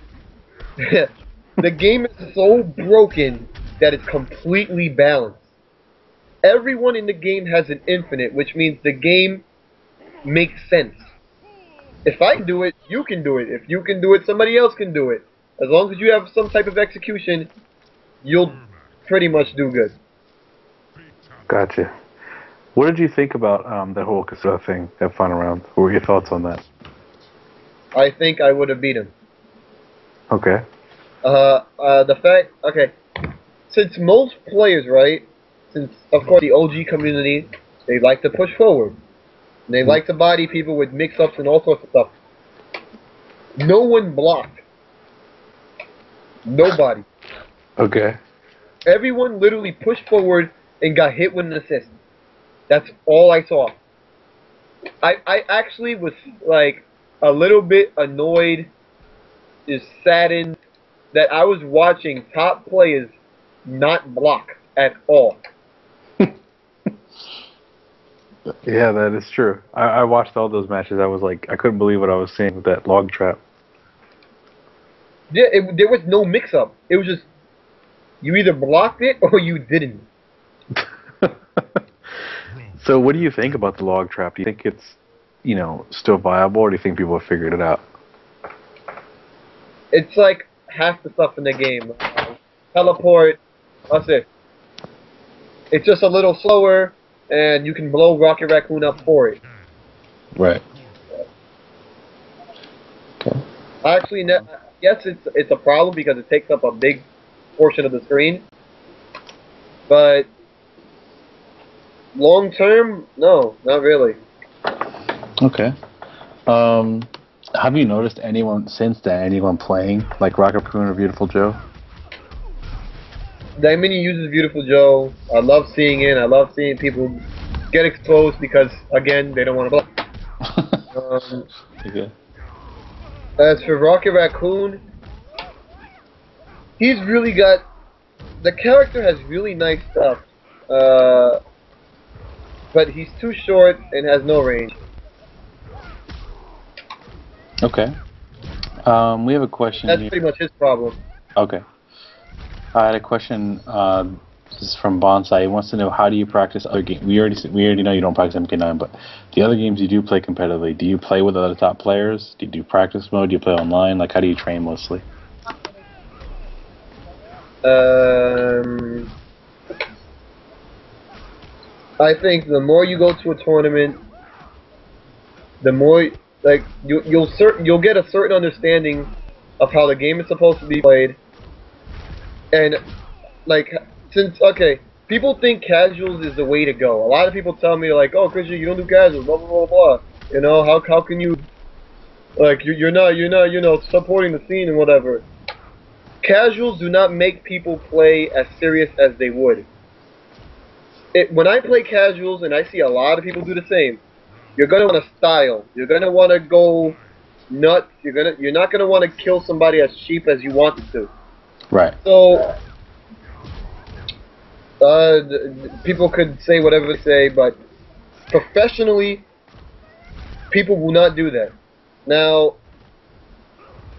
C: The game is so broken that it's completely balanced. Everyone in the game has an infinite, which means the game makes sense. If I can do it, you can do it. If you can do it, somebody else can do it. As long as you have some type of execution, you'll pretty much do good.
A: Gotcha. What did you think about that whole cassette thing, that final round? What were your thoughts on that?
C: I think I would have beat him.
A: Okay.
C: Okay, since most players, right, since, of course, the OG community, they like to push forward. And they like to body people with mix-ups and all sorts of stuff. No one blocked. Nobody.
A: Okay.
C: Everyone literally pushed forward and got hit with an assist. That's all I saw. I actually was, like, a little bit annoyed, just saddened, that I was watching top players not block at all.
A: Yeah, that is true. I watched all those matches. I was like, I couldn't believe what I was seeing with that log trap.
C: Yeah, there was no mix-up. It was just, you either blocked it or you didn't.
A: So, what do you think about the log trap? Do you think it's, still viable, or do you think people have figured it out?
C: It's like half the stuff in the game. Teleport, that's it. It's just a little slower, and you can blow Rocket Raccoon up for it.
A: Right. Okay.
C: Actually, yes, it's a problem because it takes up a big portion of the screen. But long term, no, not really.
A: Okay. Have you noticed anyone playing like Rocket Raccoon or Beautiful Joe?
C: Mini uses Beautiful Joe. I love seeing it. I love seeing people get exposed because, again, they don't want to block.
A: Okay.
C: As for Rocket Raccoon, he's really got... The character has really nice stuff. But he's too short and has no range.
A: Okay. We have a question.
C: That's pretty much his problem.
A: Okay. I had a question. This is from Bonsai. He wants to know, how do you practice other games? We already know you don't practice MK9, but the other games you do play competitively, do you play with other top players? Do you do practice mode? Do you play online? Like, how do you train mostly?
C: I think the more you go to a tournament, the more you'll get a certain understanding of how the game is supposed to be played. And people think casuals is the way to go. A lot of people tell me like, "Oh, Christian, you don't do casuals, blah blah blah blah." You know, how can you, like, you're not supporting the scene and whatever. Casuals do not make people play as serious as they would. When I play casuals, and I see a lot of people do the same, you're gonna want to style. You're gonna want to go nuts. You're not gonna want to kill somebody as cheap as you wanted to.
A: Right.
C: So, people could say whatever they say, but professionally, people will not do that. Now,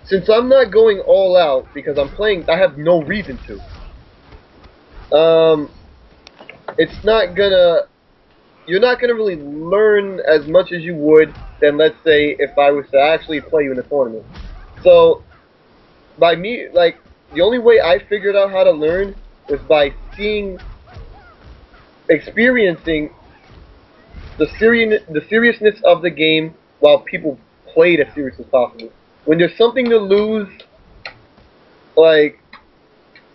C: since I'm not going all out because I'm playing, I have no reason to. You're not gonna really learn as much as you would than, let's say, if I was to actually play you in a tournament. So, by me, like, the only way I figured out how to learn was by experiencing the seriousness of the game while people played as serious as possible. When there's something to lose, like,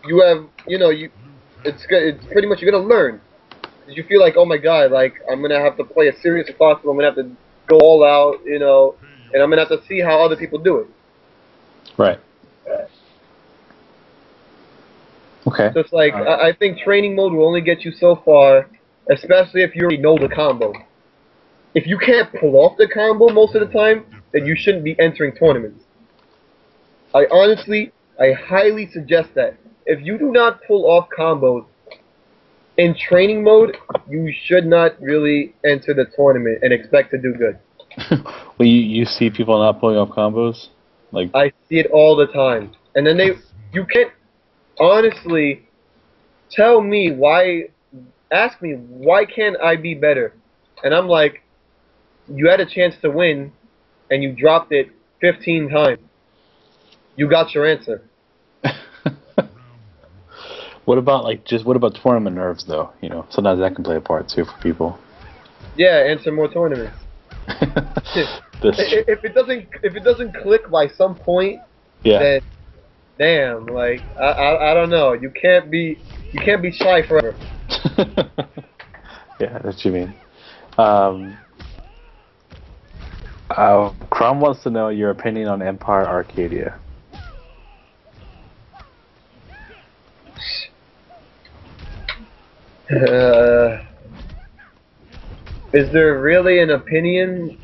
C: it's pretty much you're gonna learn. Because you feel like, oh my god, like, I'm gonna have to play as serious as possible. I'm gonna have to go all out, and I'm gonna have to see how other people do it.
A: Right. Okay.
C: So it's like, I think training mode will only get you so far, especially if you already know the combo. If you can't pull off the combo most of the time, then you shouldn't be entering tournaments. I highly suggest that. If you do not pull off combos in training mode, you should not really enter the tournament and expect to do good.
A: Well, you see people not pulling off combos? Like,
C: I see it all the time. And then you can't honestly ask me why can't I be better? And I'm like, you had a chance to win and you dropped it 15 times. You got your answer.
A: what about tournament nerves though? Sometimes that can play a part too for people.
C: Yeah, enter more tournaments.
A: This.
C: If it doesn't click by some point,
A: Yeah.
C: then damn, like I don't know. You can't be shy forever.
A: Yeah, that's what you mean. Crom wants to know your opinion on Empire Arcadia.
C: Is there really an opinion?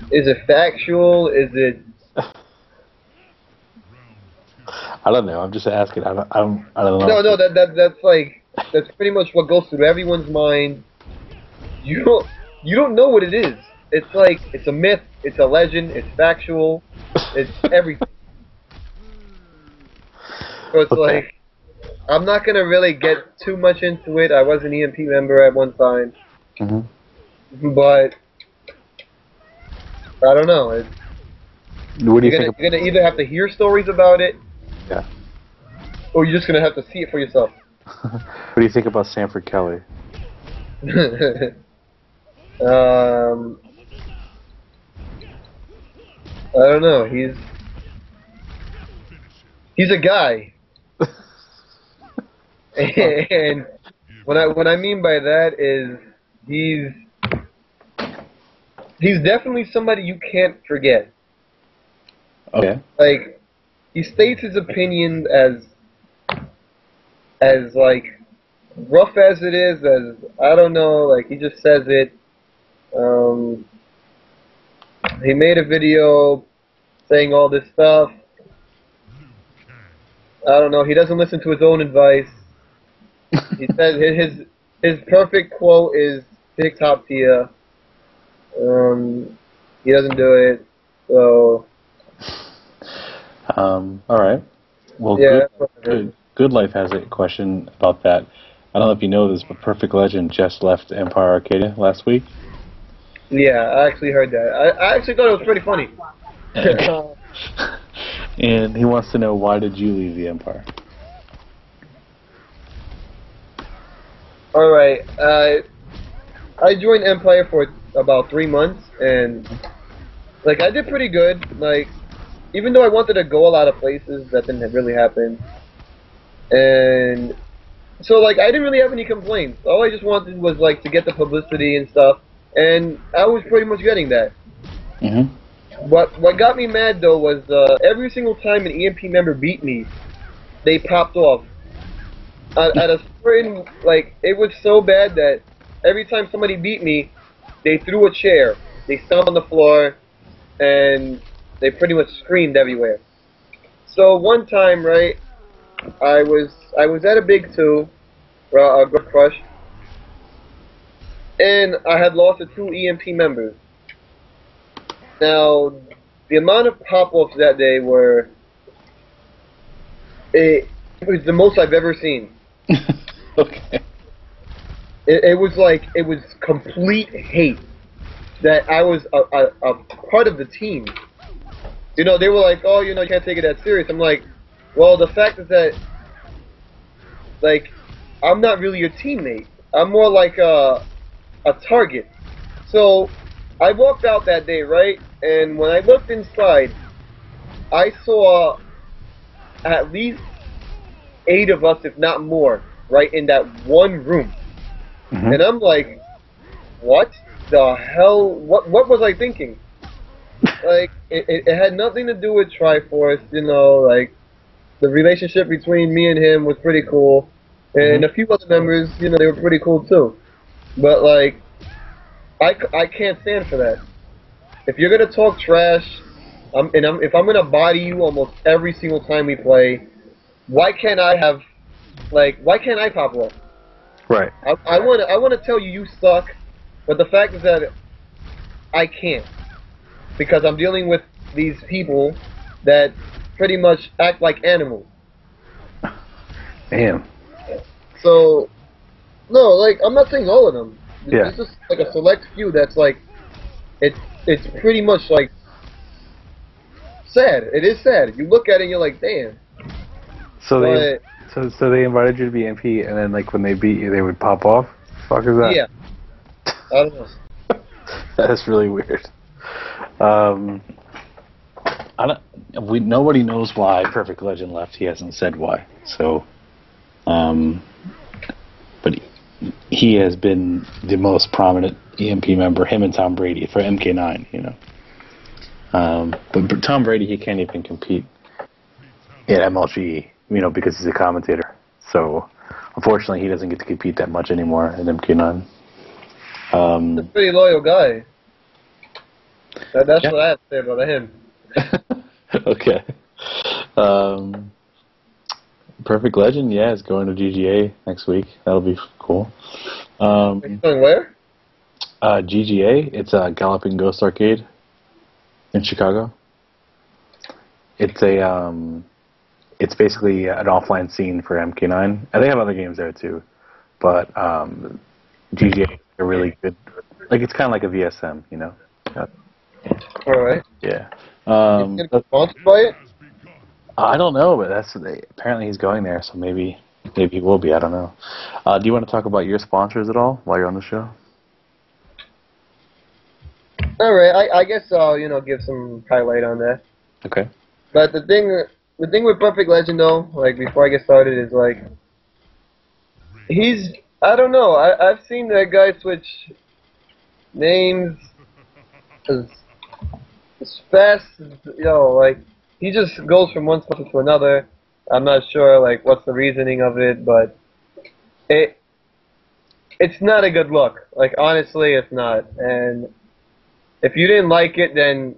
C: Is it factual? Is it?
A: I don't know. I'm just asking. I don't know.
C: No. That's pretty much what goes through everyone's mind. You don't know what it is. It's like it's a myth. It's a legend. It's factual. It's everything. So it's
A: Okay.
C: like I'm not gonna really get too much into it. I was an EMP member at one time, but I don't know.
A: What do you think?
C: You're gonna either have to hear stories about it,
A: Yeah.
C: or you're just gonna have to see it for yourself.
A: What do you think about Sanford Kelly?
C: I don't know. He's a guy, and what I mean by that is he's definitely somebody you can't forget.
A: Okay.
C: Like he states his opinion as like rough as it is, as I don't know, like he just says it. He made a video saying all this stuff. I don't know. He doesn't listen to his own advice. He says his perfect quote is "pick top tier." He doesn't do it. So.
A: All right. Well,
C: Yeah.
A: Good Life has a question about that. I don't know if you know this, but Perfect Legend just left Empire Arcadia last week.
C: Yeah, I actually heard that. I actually thought it was pretty funny.
A: And he wants to know, why did you leave the Empire?
C: Alright, I joined Empire for about 3 months, and like I did pretty good. Like, even though I wanted to go a lot of places, that didn't really happen. And so like I didn't really have any complaints. All I just wanted was like to get the publicity and stuff, and I was pretty much getting that. What got me mad though was every single time an EMP member beat me, they popped off. At a certain, like, it was so bad that every time somebody beat me, they threw a chair, they stomped on the floor, and they pretty much screamed everywhere. So one time, right, I was at a Big Two, a good crush, and I had lost to 2 EMP members. Now, the amount of pop-offs that day it was the most I've ever seen.
A: Okay.
C: It was complete hate that I was a part of the team. You know, they were like, oh, you know, you can't take it that serious. I'm like, well, the fact is that, like, I'm not really your teammate. I'm more like a target. So, I walked out that day, right? And when I looked inside, I saw at least 8 of us, if not more, right in that one room. And I'm like, what the hell? What was I thinking? Like, it had nothing to do with Triforce, you know, like, the relationship between me and him was pretty cool. And a few other members, you know, they were pretty cool too. But, like, I can't stand for that. If you're gonna talk trash, if I'm gonna body you almost every single time we play, why can't I pop off?
A: Right.
C: I wanna tell you suck, but the fact is that I can't, because I'm dealing with these people that pretty much act like animals.
A: Damn.
C: So, no, like, I'm not saying all of them.
A: Yeah.
C: It's just like a select few that's like, it's pretty much like sad. It is sad. You look at it and you're like, damn.
A: So they invited you to be MP, and then like when they beat you, they would pop off. Fuck is that?
C: Yeah. I don't know.
A: That's really weird. Um, I don't. Nobody knows why Perfect Legend left. He hasn't said why. So, but he has been the most prominent EMP member. Him and Tom Brady for MK9. You know. But Tom Brady, he can't even compete in MLG. You know, because he's a commentator. So, unfortunately, he doesn't get to compete that much anymore in MK9.
C: He's a pretty loyal guy. That's
A: Yeah.
C: what I have to say about him.
A: Okay. Perfect Legend, yeah, is going to GGA next week. That'll be cool.
C: He's going where?
A: GGA, it's a Galloping Ghost Arcade in Chicago. It's it's basically an offline scene for MK9. And they have other games there too, but GGA is a really good. Like it's kind of like a VSM, you know.
C: All right.
A: Yeah.
C: He's getting sponsored by it?
A: I don't know, but apparently he's going there, so maybe he will be. I don't know. Do you want to talk about your sponsors at all while you're on the show?
C: All right. I guess I'll give some highlight on that.
A: Okay.
C: But the thing with Perfect Legend though, like before I get started, is like I don't know. I've seen that guy switch names as fast as, like he just goes from one sponsor to another. I'm not sure like what's the reasoning of it, but it's not a good look. Like honestly, it's not. And if you didn't like it, then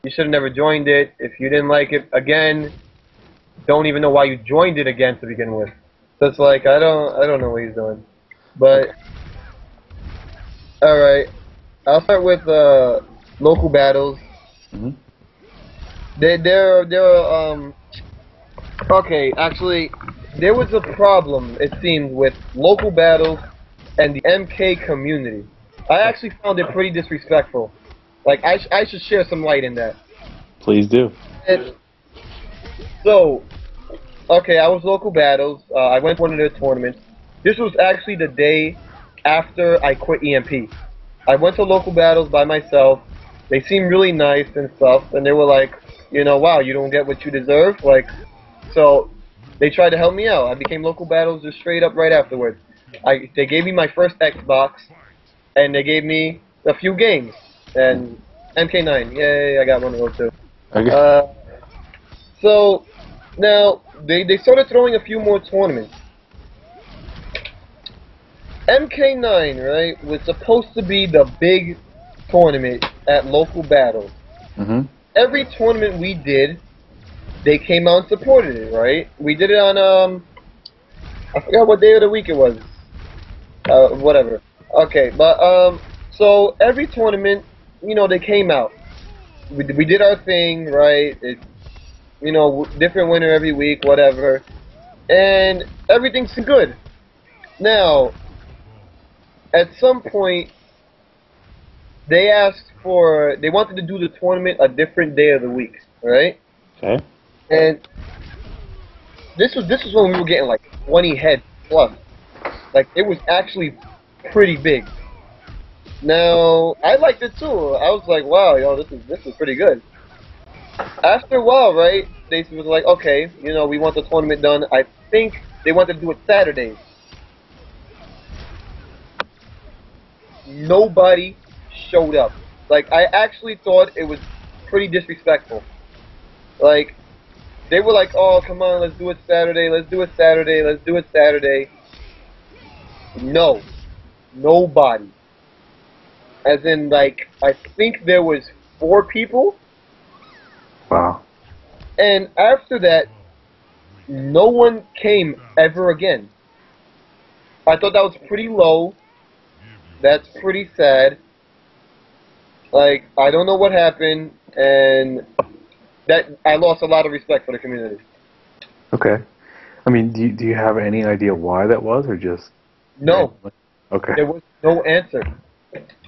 C: you should have never joined it. If you didn't like it again, don't even know why you joined it again to begin with. So it's like I don't know what he's doing. But all right, I'll start with local battles.
A: Mm-hmm.
C: Okay, actually, there was a problem, it seemed, with local battles and the MK community. I actually found it pretty disrespectful. Like, I should share some light in that.
A: Please do.
C: So, okay, I was local battles. I went to one of their tournaments. This was actually the day after I quit EMP. I went to local battles by myself. They seemed really nice and stuff, and they were like, wow, you don't get what you deserve? Like, so they tried to help me out. I became local battles just straight up right afterwards. They gave me my first Xbox, and they gave me a few games. And MK9, yay, I got one of those too.
A: Okay.
C: So now they started throwing a few more tournaments. MK9, right, was supposed to be the big tournament at local battles.
A: Mm-hmm.
C: Every tournament we did, they came out and supported it, right? We did it on I forgot what day of the week it was. Whatever. Okay, but so every tournament, they came out. We did our thing, right? Different winner every week, whatever, and everything's good. Now, at some point, they wanted to do the tournament a different day of the week, right?
A: Okay.
C: And this was when we were getting like 20 heads plus. Like it was actually pretty big. Now I liked it too. I was like, wow, this is pretty good. After a while, right? They was like, okay, we want the tournament done. I think they wanted to do it Saturdays. Nobody showed up. Like I actually thought it was pretty disrespectful. Like they were like, oh, come on, let's do it Saturday, let's do it Saturday, let's do it Saturday. No. Nobody. As in, like, I think there was 4 people.
A: Wow.
C: And after that, no one came ever again. I thought that was pretty low. That's pretty sad. Like, I don't know what happened, and that I lost a lot of respect for the community.
A: Okay. I mean, do you have any idea why that was, or just...
C: No.
A: Okay.
C: There was no answer.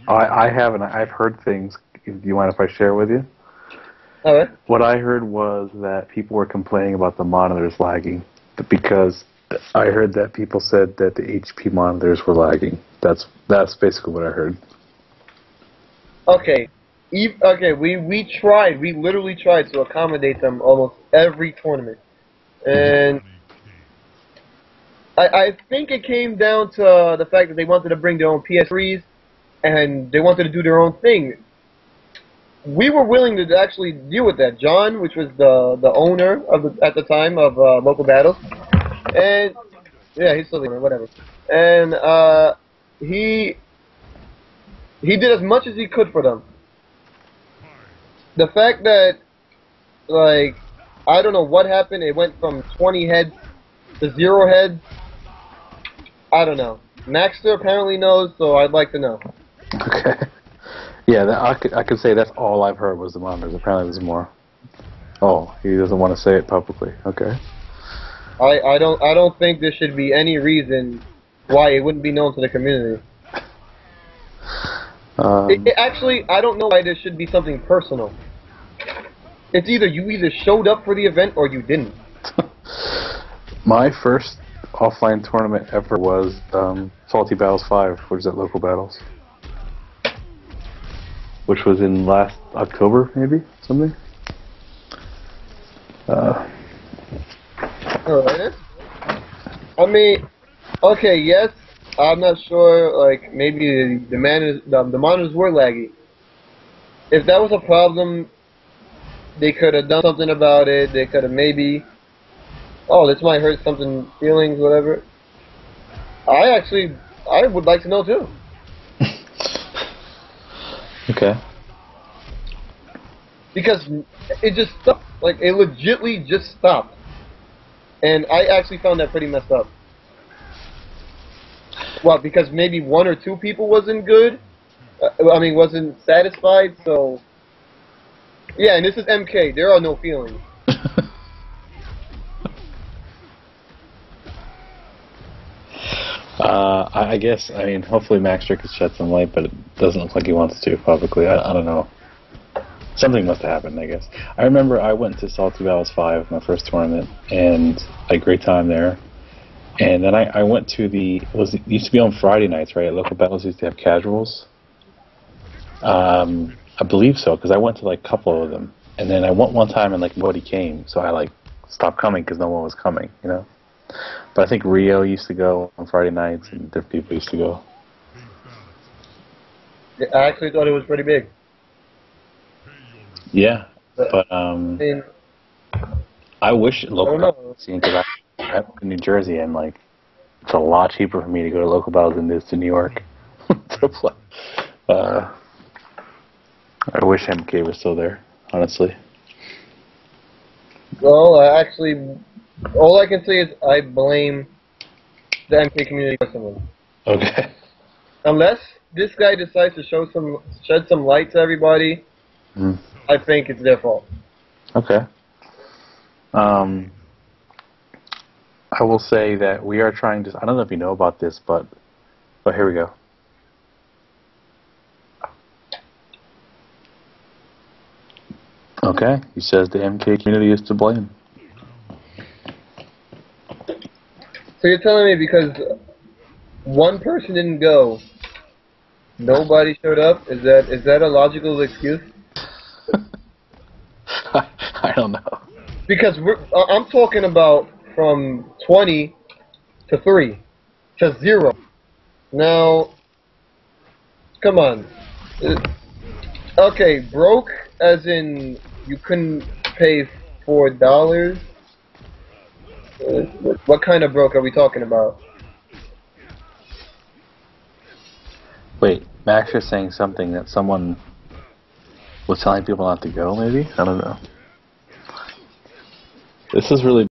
A: I haven't. I've heard things. Do you mind if I share with you?
C: All right.
A: What I heard was that people were complaining about the monitors lagging, because I heard that people said that the HP monitors were lagging. That's basically what I heard.
C: Okay. Okay, we tried. We literally tried to accommodate them almost every tournament, and I think it came down to the fact that they wanted to bring their own PS3s, and they wanted to do their own thing. We were willing to actually deal with that. John, which was the owner of at the time of Local Battles, and yeah, he's still there, whatever. And he did as much as he could for them. The fact that, like, I don't know what happened, it went from 20 heads to 0 heads. I don't know. Maxter apparently knows, so I'd like to know.
A: Okay. Yeah, I could say that's all I've heard was the monitors. Apparently there's more. Oh, he doesn't want to say it publicly. Okay.
C: I don't think there should be any reason why it wouldn't be known to the community. Actually, I don't know why there should be something personal. It's either you either showed up for the event or you didn't.
A: My first offline tournament ever was Salty Battles 5, which is at Local Battles. Which was in last October, maybe? Something?
C: Alright. I mean, okay, yes, I'm not sure, like, maybe the monitors were laggy. If that was a problem, they could have done something about it. They could have maybe, oh, this might hurt something, feelings, whatever. I would like to know too.
A: Okay.
C: Because it just stopped. Like, it legitly just stopped. And I actually found that pretty messed up. Well, because maybe 1 or 2 people wasn't good. Wasn't satisfied, so... Yeah, and this is MK. There are no feelings.
A: I guess, hopefully Maxter could shed some light, but it doesn't look like he wants to publicly. I don't know. Something must have happened, I guess. I remember I went to Salty Battles 5, my first tournament, and I had a great time there. And then I went to it used to be on Friday nights, right? Local Battles used to have casuals. I believe so, because I went to like a couple of them. And then I went one time and like nobody came, so I like stopped coming because no one was coming, you know? But I think Rio used to go on Friday nights, and different people used to go.
C: I actually thought it was pretty big.
A: Yeah, but I wish local battles, because I live in New Jersey, and like it's a lot cheaper for me to go to local battles than it is to New York to play. I wish MK was still there, honestly.
C: Well, actually, all I can say is I blame the MK community personally.
A: Okay.
C: Unless this guy decides to shed some light to everybody, I think it's their fault.
A: Okay. I will say that we are trying to... I don't know if you know about this, but here we go. Okay, he says the MK community is to blame.
C: So you're telling me because one person didn't go, nobody showed up? Is that a logical excuse?
A: I don't know.
C: Because I'm talking about from 20 to 3 to 0. Now, come on. Okay, broke as in you couldn't pay $4. What kind of broke are we talking about?
A: Wait, Max is saying something that someone was telling people not to go, maybe? I don't know. This is really